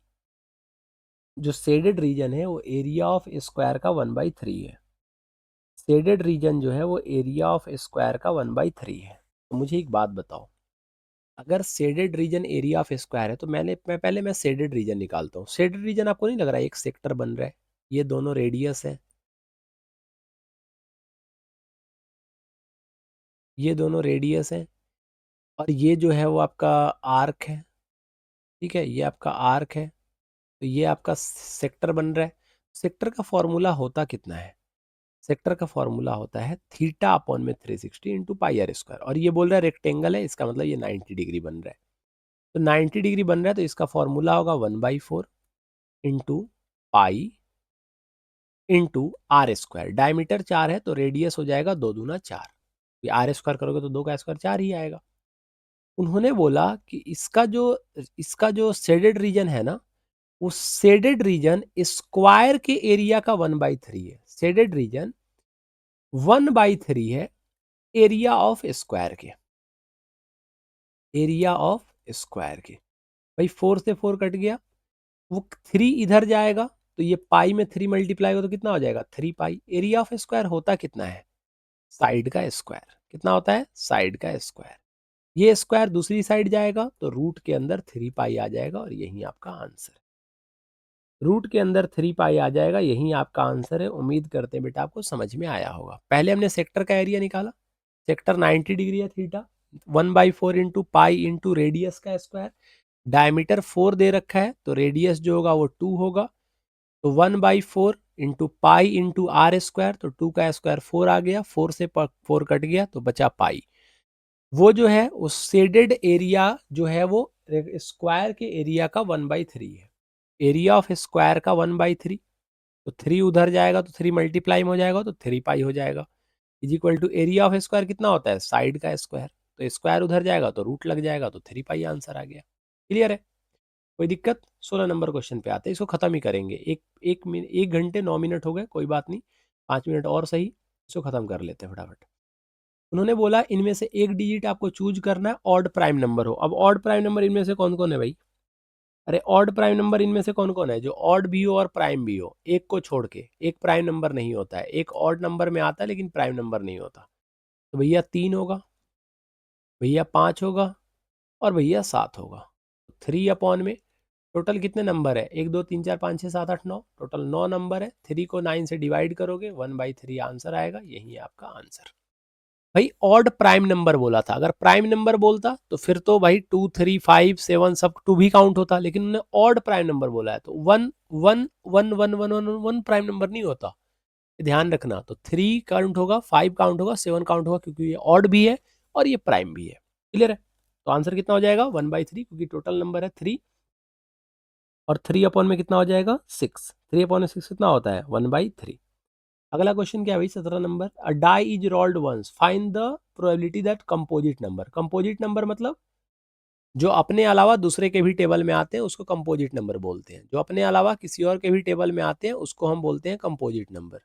जो शेडेड रीजन है वो एरिया ऑफ स्क्वायर का 1/3 है। शेडेड रीजन जो है वो एरिया ऑफ स्क्वायर का 1/3 है। तो मुझे एक बात बताओ, अगर shaded region area of square है तो मैं शेडेड रीजन निकालता हूँ। शेडेड रीजन आपको नहीं लग रहा है एक सेक्टर बन रहा है, ये दोनों रेडियस है, ये दोनों रेडियस है, और ये जो है वो आपका आर्क है। ठीक है, ये आपका आर्क है, तो ये आपका सेक्टर बन रहा है। सेक्टर का फॉर्मूला होता कितना है, सेक्टर का फॉर्मूला होता है थीटा अपॉन में 360 इंटू पाई आर स्क्वायर, और ये बोल रहा है रेक्टेंगल है, इसका मतलब ये 90 डिग्री बन रहा है। तो 90 डिग्री बन रहा है, तो इसका फॉर्मूला होगा 1/4 into pi into r square. Diameter 4 है तो रेडियस हो जाएगा 2 दूना 4, आर स्क्वायर करोगे तो 2 का स्क्वायर 4 ही आएगा। उन्होंने बोला कि इसका जो शेडेड रीजन है ना, उस शेडेड रीजन स्क्वायर के एरिया का 1/3 है। शेडेड रीजन 1/3 है एरिया ऑफ स्क्वायर के, एरिया ऑफ स्क्वायर के। भाई 4 से 4 कट गया, वो 3 इधर जाएगा, तो ये पाई में 3 मल्टीप्लाई हो तो कितना हो जाएगा, 3 पाई। एरिया ऑफ स्क्वायर होता कितना है, साइड का स्क्वायर। कितना होता है, साइड का स्क्वायर। ये स्क्वायर दूसरी साइड जाएगा तो रूट के अंदर 3 पाई आ जाएगा, और यही आपका आंसर है। रूट के अंदर 3 पाई आ जाएगा, यही आपका आंसर है। उम्मीद करते हैं बेटा आपको समझ में आया होगा। पहले हमने सेक्टर का एरिया निकाला, सेक्टर 90 डिग्री है theta, 1/4 into pi into radius का स्क्वायर। डायमीटर 4 दे रखा है, तो रेडियस जो होगा वो 2 होगा, तो 1/4 into pi into r square, तो 2 का स्क्वायर 4 आ गया, 4 से 4 कट गया तो बचा पाई। वो जो है उस शेडेड एरिया जो है वो स्क्वायर के एरिया का 1/3 है। एरिया ऑफ स्क्वायर का 1/3, तो 3 उधर जाएगा तो 3 मल्टीप्लाई में हो जाएगा, तो 3 पाई हो जाएगा। Is equal to area of square कितना होता है, साइड का स्क्वायर, तो स्क्वायर उधर जाएगा तो रूट लग जाएगा, तो 3 पाई आंसर आ गया। क्लियर है, कोई दिक्कत। 16 नंबर क्वेश्चन पे आते हैं, इसको खत्म ही करेंगे। 1 घंटे 9 मिनट हो गए, कोई बात नहीं, 5 मिनट और सही, इसको खत्म कर लेते हैं फटाफट। उन्होंने बोला इनमें से एक डिजिट आपको चूज करना है, ऑड प्राइम नंबर हो। अब ऑड प्राइम नंबर इनमें से कौन कौन है भाई, अरे ऑड प्राइम नंबर इनमें से कौन कौन है, जो ऑड भी हो और प्राइम भी हो, एक को छोड़ के। एक प्राइम नंबर नहीं होता है, एक ऑड नंबर में आता है लेकिन प्राइम नंबर नहीं होता। तो भैया 3 होगा, भैया 5 होगा, और भैया 7 होगा। 3 अपॉन में टोटल कितने नंबर है, 1 2 3 4 5 6 7 8 9, टोटल 9 नंबर है। 3 को 9 से डिवाइड करोगे, 1/3 आंसर आएगा, यही आपका आंसर। भाई ऑड प्राइम नंबर बोला था, अगर प्राइम नंबर बोलता तो फिर तो भाई 2 3 5 7 सब 2 भी काउंट होता, लेकिन उन्होंने ऑड प्राइम नंबर बोला है तो 1 1 1 1 1 1 1 प्राइम नंबर नहीं होता, ध्यान रखना। तो 3 काउंट होगा, 5 काउंट होगा, 7 काउंट होगा, क्योंकि ये ऑड भी है और ये प्राइम भी है। क्लियर है? तो आंसर कितना हो जाएगा 1/3, क्योंकि टोटल नंबर है 3 और 3 अपॉन में कितना हो जाएगा 6। 3 अपॉन में 6 कितना होता है 1/3। अगला क्वेश्चन क्या है भाई 17 number, a die is rolled once, find the probability that composite number. Composite number मतलब जो अपने अलावा दूसरे के भी टेबल में आते हैं उसको कंपोजिट नंबर बोलते हैं। जो अपने अलावा किसी और के भी टेबल में आते हैं उसको हम बोलते हैं कंपोजिट नंबर।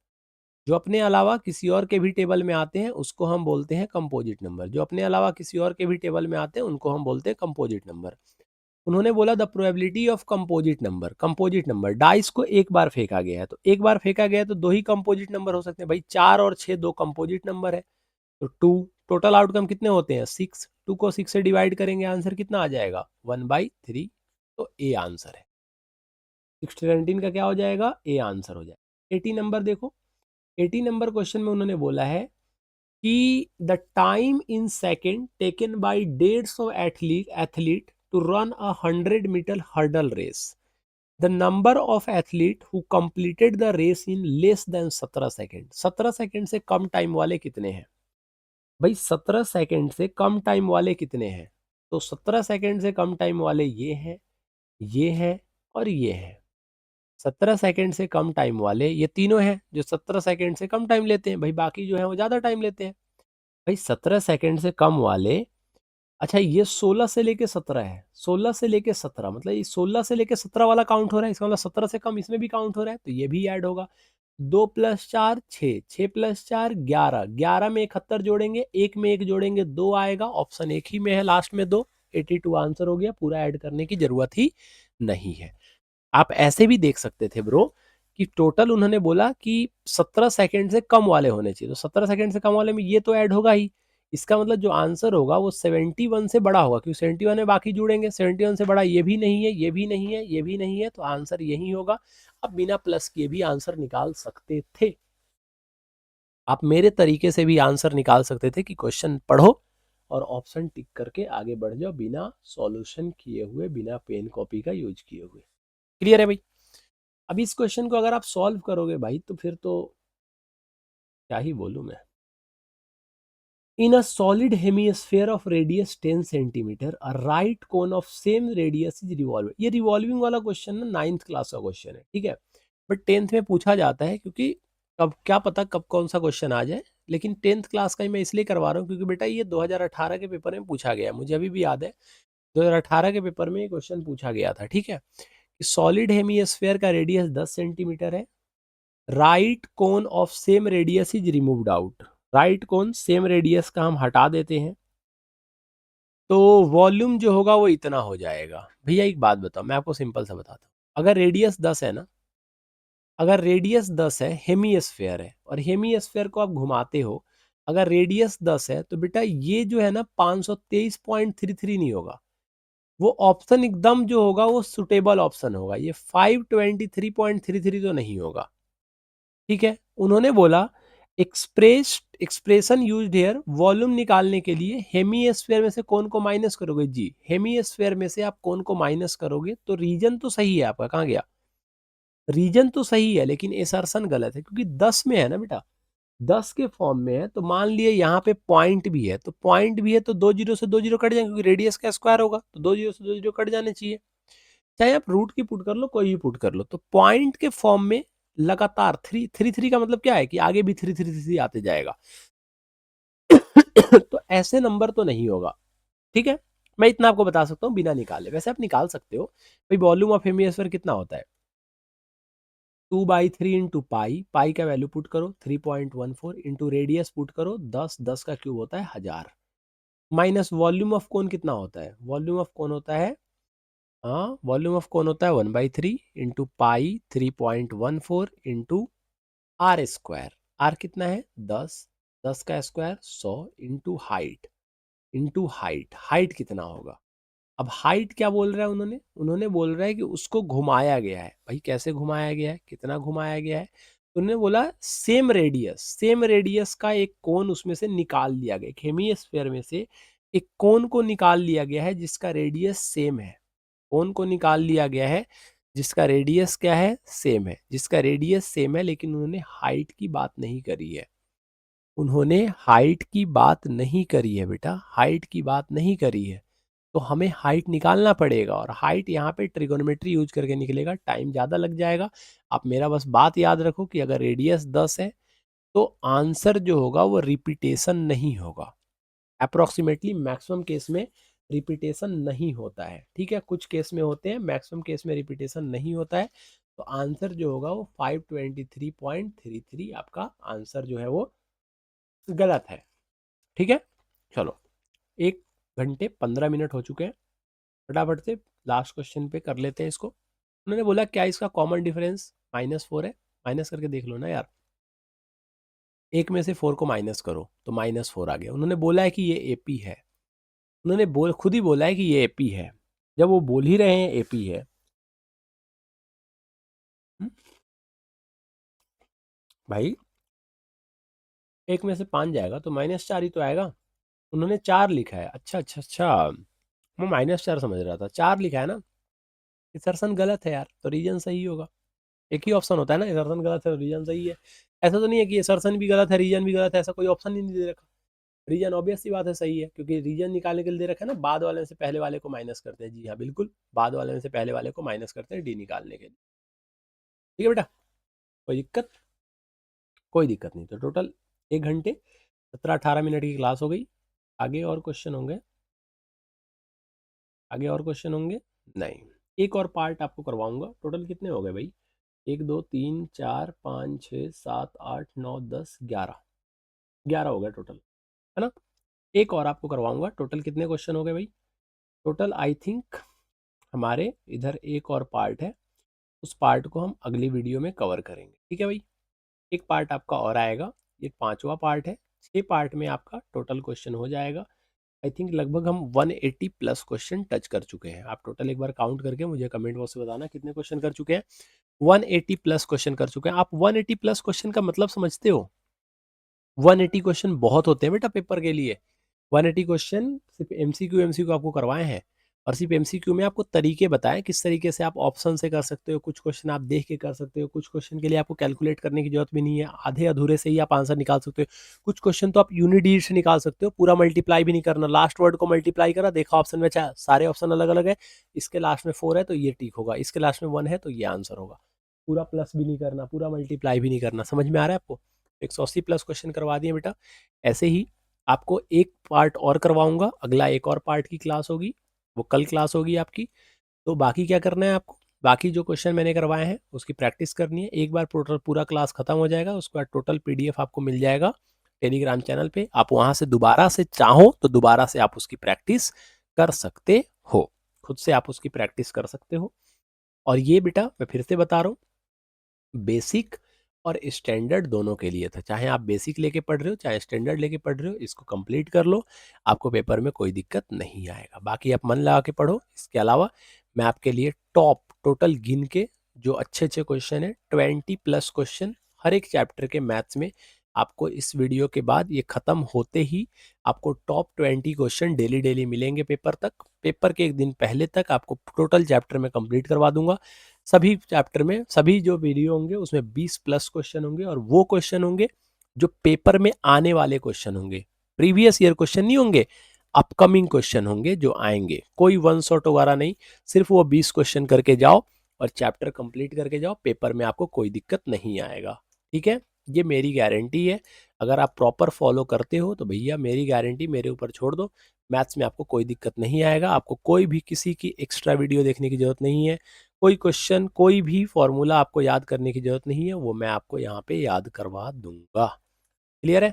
जो अपने अलावा किसी और के भी टेबल में आते हैं उसको हम बोलते हैं कंपोजिट नंबर। जो अपने अलावा किसी और के भी टेबल में आते हैं उनको हम बोलते हैं कंपोजिट नंबर। उन्होंने बोला the probability of composite number. Composite number dice को एक बार फेंका गया है, तो एक बार फेंका गया है तो दो ही कंपोजिट नंबर हो सकते हैं भाई, 4 और 6 दो कंपोजिट नंबर है, तो 2। टोटल आउटकम कितने होते हैं 6। 2 को 6 से डिवाइड करेंगे, आंसर कितना आ जाएगा 1/3। तो ए आंसर है। 16 का क्या हो जाएगा ए आंसर हो जाएगा। 80 नंबर देखो, 80 नंबर क्वेश्चन में उन्होंने बोला है कि the time in second taken by 150 athlete to run 100 metre hurdle race, the number of athlete who completed the race in less than 17 second. 17 second से कम टाइम वाले कितने हैं भाई? 17 सेकेंड से कम टाइम वाले कितने हैं? तो 17 सेकेंड से कम टाइम वाले ये हैं और ये हैं। 17 सेकेंड से कम टाइम वाले ये तीनों हैं जो 17 सेकेंड से कम टाइम लेते हैं भाई, बाकी जो है वो ज्यादा टाइम लेते हैं भाई। 17 सेकेंड से कम वाले, अच्छा ये 16 से लेके 17 है, 16 से लेके 17 मतलब ये 16 से लेके 17 वाला काउंट हो रहा है, इसका मतलब 17 से कम इसमें भी काउंट हो रहा है, तो ये भी ऐड होगा। 2 + 4 6, 6 + 4 11, 11 में 71 जोड़ेंगे, एक में एक जोड़ेंगे 2 आएगा, ऑप्शन एक ही में है लास्ट में 2। 82 आंसर हो गया, पूरा ऐड करने की जरूरत ही नहीं है। आप ऐसे भी देख सकते थे ब्रो कि टोटल उन्होंने बोला कि 17 सेकंड से कम वाले होने चाहिए, तो 17 सेकंड से कम वाले में ये तो ऐड होगा ही। इसका मतलब जो आंसर होगा वो 71 से बड़ा होगा, क्योंकि 71 में बाकी जुड़ेंगे, 71 से बड़ा ये भी नहीं है, ये भी नहीं है, ये भी नहीं है, तो आंसर यही होगा। आप बिना प्लस किए भी आंसर निकाल सकते थे। आप मेरे तरीके से भी आंसर निकाल सकते थे कि क्वेश्चन पढ़ो और ऑप्शन टिक करके आगे बढ़ जाओ, बिना सॉल्यूशन किए हुए, बिना पेन कॉपी का यूज किए हुए। क्लियर है भाई? अब इस क्वेश्चन को अगर आप सॉल्व करोगे भाई तो फिर तो क्या ही बोलूं मैं। In a solid hemisphere of radius 10 centimetre a right cone of same radius is revolve. ये रिवॉल्विंग वाला क्वेश्चन ना 9th क्लास का क्वेश्चन है, ठीक है, बट 10th में पूछा जाता है, क्योंकि कब क्या पता कब कौन सा क्वेश्चन आ जाए। लेकिन 10th क्लास का ही मैं इसलिए करवा रहा हूँ क्योंकि बेटा ये 2018 के पेपर में पूछा गया, मुझे अभी भी याद है 2018 के पेपर में ये क्वेश्चन पूछा गया था, ठीक है। सॉलिड हेमिस्फेयर का रेडियस 10 सेंटीमीटर है, right cone of same radius is removed out. Right cone same radius का हम हटा देते हैं, तो वॉल्यूम जो होगा वो इतना हो जाएगा। भैया एक बात बताओ, मैं आपको सिंपल सा बताता हूँ। अगर रेडियस 10 है ना, अगर रेडियस 10 है, हेमिस्फेयर है और हेमिस्फेयर को आप घुमाते हो, अगर रेडियस 10 है तो बेटा ये जो है ना 523.33 नहीं होगा, वो ऑप्शन एकदम जो होगा वो सुटेबल ऑप्शन होगा, ये 523.33 तो नहीं होगा, ठीक है। उन्होंने बोला एक्सप्रेशन यूज्ड हियर, वॉल्यूम निकालने के लिए हेमिस्फेयर में से कौन को माइनस करोगे जी, हेमिस्फेयर में से आप कौन को माइनस करोगे, तो रीजन तो सही है आपका, कहाँ गया, रीजन तो सही है लेकिन एसर्शन गलत है, क्योंकि 10 में है ना बेटा, 10 के फॉर्म में है, तो मान लिए यहाँ पे पॉइंट भी है, तो पॉइंट भी है तो 2 जीरो से 2 जीरो कट जाएंगे, क्योंकि रेडियस का स्क्वायर होगा, तो 2 जीरो से 2 जीरो कट जाने चाहिए। चाहे आप रूट की पुट कर लो, कोई भी पुट कर लो, तो पॉइंट के फॉर्म में लगातार 3 का मतलब क्या है कि आगे भी 3 आते जाएगा। तो ऐसे नंबर तो नहीं होगा, ठीक है। मैं इतना आपको बता सकता हूँ बिना निकाले, वैसे आप निकाल सकते हो भाई। वॉल्यूम ऑफ हेमिस्फीयर कितना होता है 2/3 इंटू पाई, पाई का वैल्यू पुट करो 3.14 इंटू रेडियस पुट करो 10, 10 का क्यूब होता है 1000, माइनस वॉल्यूम ऑफ कोन कितना होता है, वॉल्यूम ऑफ कोन होता है, हाँ वॉल्यूम ऑफ कोन होता है 1/3 into pi 3.14 into r square. R कितना है 10, 10 का square 100 into height, into height, height कितना होगा। अब हाइट क्या बोल रहा है उन्होंने, उन्होंने बोल रहा है कि उसको घुमाया गया है भाई, कैसे घुमाया गया है, कितना घुमाया गया है, तो उन्होंने बोला सेम रेडियस का एक कोन उसमें से निकाल लिया गया, हेमिस्फीयर में से एक कोन को निकाल लिया गया है जिसका रेडियस सेम है। कोन को निकाल लिया गया है जिसका रेडियस क्या है, सेम है, जिसका रेडियस सेम है, लेकिन उन्होंने हाइट की बात नहीं करी है। उन्होंने हाइट की बात नहीं करी है बेटा, हाइट की बात नहीं करी है। तो हमें हाइट निकालना पड़ेगा, और हाइट यहाँ पे ट्रिगोनोमेट्री यूज करके निकलेगा, टाइम ज़्यादा लग जाएगा। आप मेरा बस बात याद रखो कि अगर रेडियस 10 है तो आंसर जो होगा वो रिपीटेशन नहीं होगा। अप्रोक्सीमेटली मैक्सिमम केस में रिपीटेशन नहीं होता है, ठीक है, कुछ केस में होते हैं, मैक्सिमम केस में रिपीटेशन नहीं होता है। तो आंसर जो होगा वो 523.33 आपका आंसर जो है वो गलत है, ठीक है। चलो, 1 घंटे 15 मिनट हो चुके हैं, फटाफट से लास्ट क्वेश्चन पे कर लेते हैं इसको। उन्होंने बोला क्या इसका कॉमन डिफरेंस -4 है, माइनस करके देख लो ना यार, एक में से 4 को माइनस करो तो -4 आ गया। उन्होंने बोला है कि ये एपी है, उन्होंने खुद ही बोला है कि ये एपी है। जब वो बोल ही रहे हैं एपी है, हम्म, भाई एक में से 5 जाएगा तो -4 ही तो आएगा। उन्होंने 4 लिखा है, अच्छा अच्छा अच्छा, मैं -4 समझ रहा था, 4 लिखा है ना। असर्शन गलत है यार, तो रीजन सही होगा। एक ही ऑप्शन होता है ना, असर्शन गलत है तो रीजन सही है। ऐसा तो नहीं है कि असर्शन भी गलत है रीजन भी गलत है, ऐसा कोई ऑप्शन ही नहीं दे रखा। रीजन ऑब्वियस सी बात है सही है, क्योंकि रीजन निकालने के लिए दे रखा है ना, बाद वाले में से पहले वाले को माइनस करते हैं। जी हाँ बिल्कुल, बाद वाले में से पहले वाले को माइनस करते हैं डी निकालने के लिए। ठीक है बेटा, कोई दिक्कत? कोई दिक्कत नहीं। तो टोटल 1 घंटे 17-18 मिनट की क्लास हो गई। आगे और क्वेश्चन होंगे? आगे और क्वेश्चन होंगे? नहीं, एक और पार्ट आपको करवाऊंगा। टोटल कितने हो गए भाई? 1 2 3 4 5 6 7 8 9 10 11, 11 हो गए टोटल, है ना। एक और आपको करवाऊंगा। टोटल कितने क्वेश्चन हो गए भाई? टोटल आई थिंक हमारे इधर एक और पार्ट है, उस पार्ट को हम अगली वीडियो में कवर करेंगे, ठीक है भाई। एक पार्ट आपका और आएगा, ये 5वां पार्ट है। 6 पार्ट में आपका टोटल क्वेश्चन हो जाएगा। आई थिंक लगभग हम 180 प्लस क्वेश्चन टच कर चुके हैं। आप टोटल एक बार काउंट करके मुझे कमेंट बॉक्स में बताना कितने क्वेश्चन कर चुके हैं। 180 प्लस क्वेश्चन कर चुके हैं। आप 180 प्लस क्वेश्चन का मतलब समझते हो? 180 क्वेश्चन बहुत होते हैं बेटा पेपर के लिए। 180 क्वेश्चन सिर्फ एमसीक्यू आपको करवाए हैं, और सिर्फ एमसीक्यू में आपको तरीके बताएं किस तरीके से आप ऑप्शन से कर सकते हो। कुछ क्वेश्चन आप देख के कर सकते हो, कुछ क्वेश्चन के लिए आपको कैलकुलेट करने की जरूरत भी नहीं है, आधे अधूरे से ही आप आंसर निकाल सकते हो। कुछ क्वेश्चन तो आप यूनिट से निकाल सकते हो, पूरा मल्टीप्लाई भी नहीं करना, लास्ट वर्ड को मल्टीप्लाई करा, देखा ऑप्शन में सारे ऑप्शन अलग अलग है, इसके लास्ट में 4 है तो ये टिक होगा, इसके लास्ट में 1 है तो ये आंसर होगा। पूरा प्लस भी नहीं करना, पूरा मल्टीप्लाई भी नहीं करना। समझ में आ रहा है आपको? 180 प्लस क्वेश्चन करवा दिए बेटा। ऐसे ही आपको एक पार्ट और करवाऊंगा, अगला एक और पार्ट की क्लास होगी, वो कल क्लास होगी आपकी। तो बाकी क्या करना है आपको, बाकी जो क्वेश्चन मैंने करवाए हैं उसकी प्रैक्टिस करनी है। एक बार टोटल पूरा क्लास खत्म हो जाएगा, उसके बाद टोटल पीडीएफ आपको मिल जाएगा टेलीग्राम चैनल पे। आप वहां से दोबारा से चाहो तो दोबारा से आप उसकी प्रैक्टिस कर सकते हो, खुद से आप उसकी प्रैक्टिस कर सकते हो। और ये बेटा मैं फिर से बता रहा हूँ, बेसिक और स्टैंडर्ड दोनों के लिए था। चाहे आप बेसिक लेके पढ़ रहे हो चाहे स्टैंडर्ड लेके पढ़ रहे हो, इसको कंप्लीट कर लो, आपको पेपर में कोई दिक्कत नहीं आएगा। बाकी आप मन लगा के पढ़ो। इसके अलावा मैं आपके लिए टॉप टोटल गिन के जो अच्छे अच्छे क्वेश्चन है, 20 प्लस क्वेश्चन हर एक चैप्टर के मैथ्स में, आपको इस वीडियो के बाद ये खत्म होते ही आपको टॉप 20 क्वेश्चन डेली डेली मिलेंगे पेपर तक। पेपर के एक दिन पहले तक आपको टोटल चैप्टर में कंप्लीट करवा दूंगा। सभी चैप्टर में सभी जो वीडियो होंगे उसमें 20 प्लस क्वेश्चन होंगे, और वो क्वेश्चन होंगे जो पेपर में आने वाले क्वेश्चन होंगे, प्रीवियस ईयर क्वेश्चन नहीं होंगे, अपकमिंग क्वेश्चन होंगे जो आएंगे। कोई वन शॉट वगैरह नहीं, सिर्फ वो 20 क्वेश्चन करके जाओ और चैप्टर कंप्लीट करके जाओ, पेपर में आपको कोई दिक्कत नहीं आएगा, ठीक है। ये मेरी गारंटी है। अगर आप प्रॉपर फॉलो करते हो तो भैया मेरी गारंटी मेरे ऊपर छोड़ दो, मैथ्स में आपको कोई दिक्कत नहीं आएगा। आपको कोई भी किसी की एक्स्ट्रा वीडियो देखने की जरूरत नहीं है, कोई क्वेश्चन कोई भी फॉर्मूला आपको याद करने की जरूरत नहीं है, वो मैं आपको यहाँ पे याद करवा दूंगा। क्लियर है?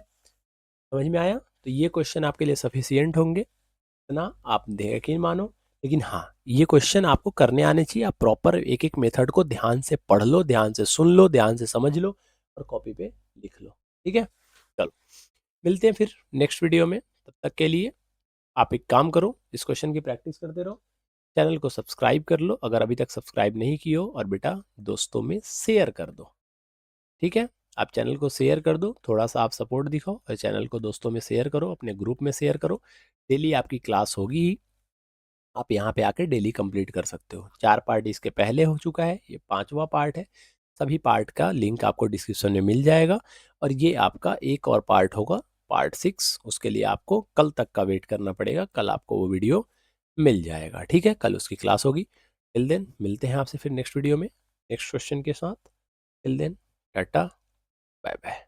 समझ में आया? तो ये क्वेश्चन आपके लिए सफिशियंट होंगे, इतना आप यकीन मानो। लेकिन हाँ, ये क्वेश्चन आपको करने आने चाहिए। आप प्रॉपर एक एक मेथड को ध्यान से पढ़ लो, ध्यान से सुन लो, ध्यान से समझ लो, और कॉपी पे लिख लो, ठीक है। चलो, मिलते हैं फिर नेक्स्ट वीडियो में। तब तक के लिए आप एक काम करो, इस क्वेश्चन की प्रैक्टिस करते रहो, चैनल को सब्सक्राइब कर लो अगर अभी तक सब्सक्राइब नहीं की हो, और बेटा दोस्तों में शेयर कर दो। ठीक है, आप चैनल को शेयर कर दो, थोड़ा सा आप सपोर्ट दिखाओ और चैनल को दोस्तों में शेयर करो, अपने ग्रुप में शेयर करो। डेली आपकी क्लास होगी ही, आप यहाँ पे आके डेली कंप्लीट कर सकते हो। 4 पार्ट इसके पहले हो चुका है, ये 5वां पार्ट है। सभी पार्ट का लिंक आपको डिस्क्रिप्शन में मिल जाएगा और ये आपका एक और पार्ट होगा, पार्ट 6। उसके लिए आपको कल तक का वेट करना पड़ेगा, कल आपको वो वीडियो मिल जाएगा। ठीक है, कल उसकी क्लास होगी। टिल देन मिलते हैं आपसे फिर नेक्स्ट वीडियो में नेक्स्ट क्वेश्चन के साथ। Till then tata, bye bye.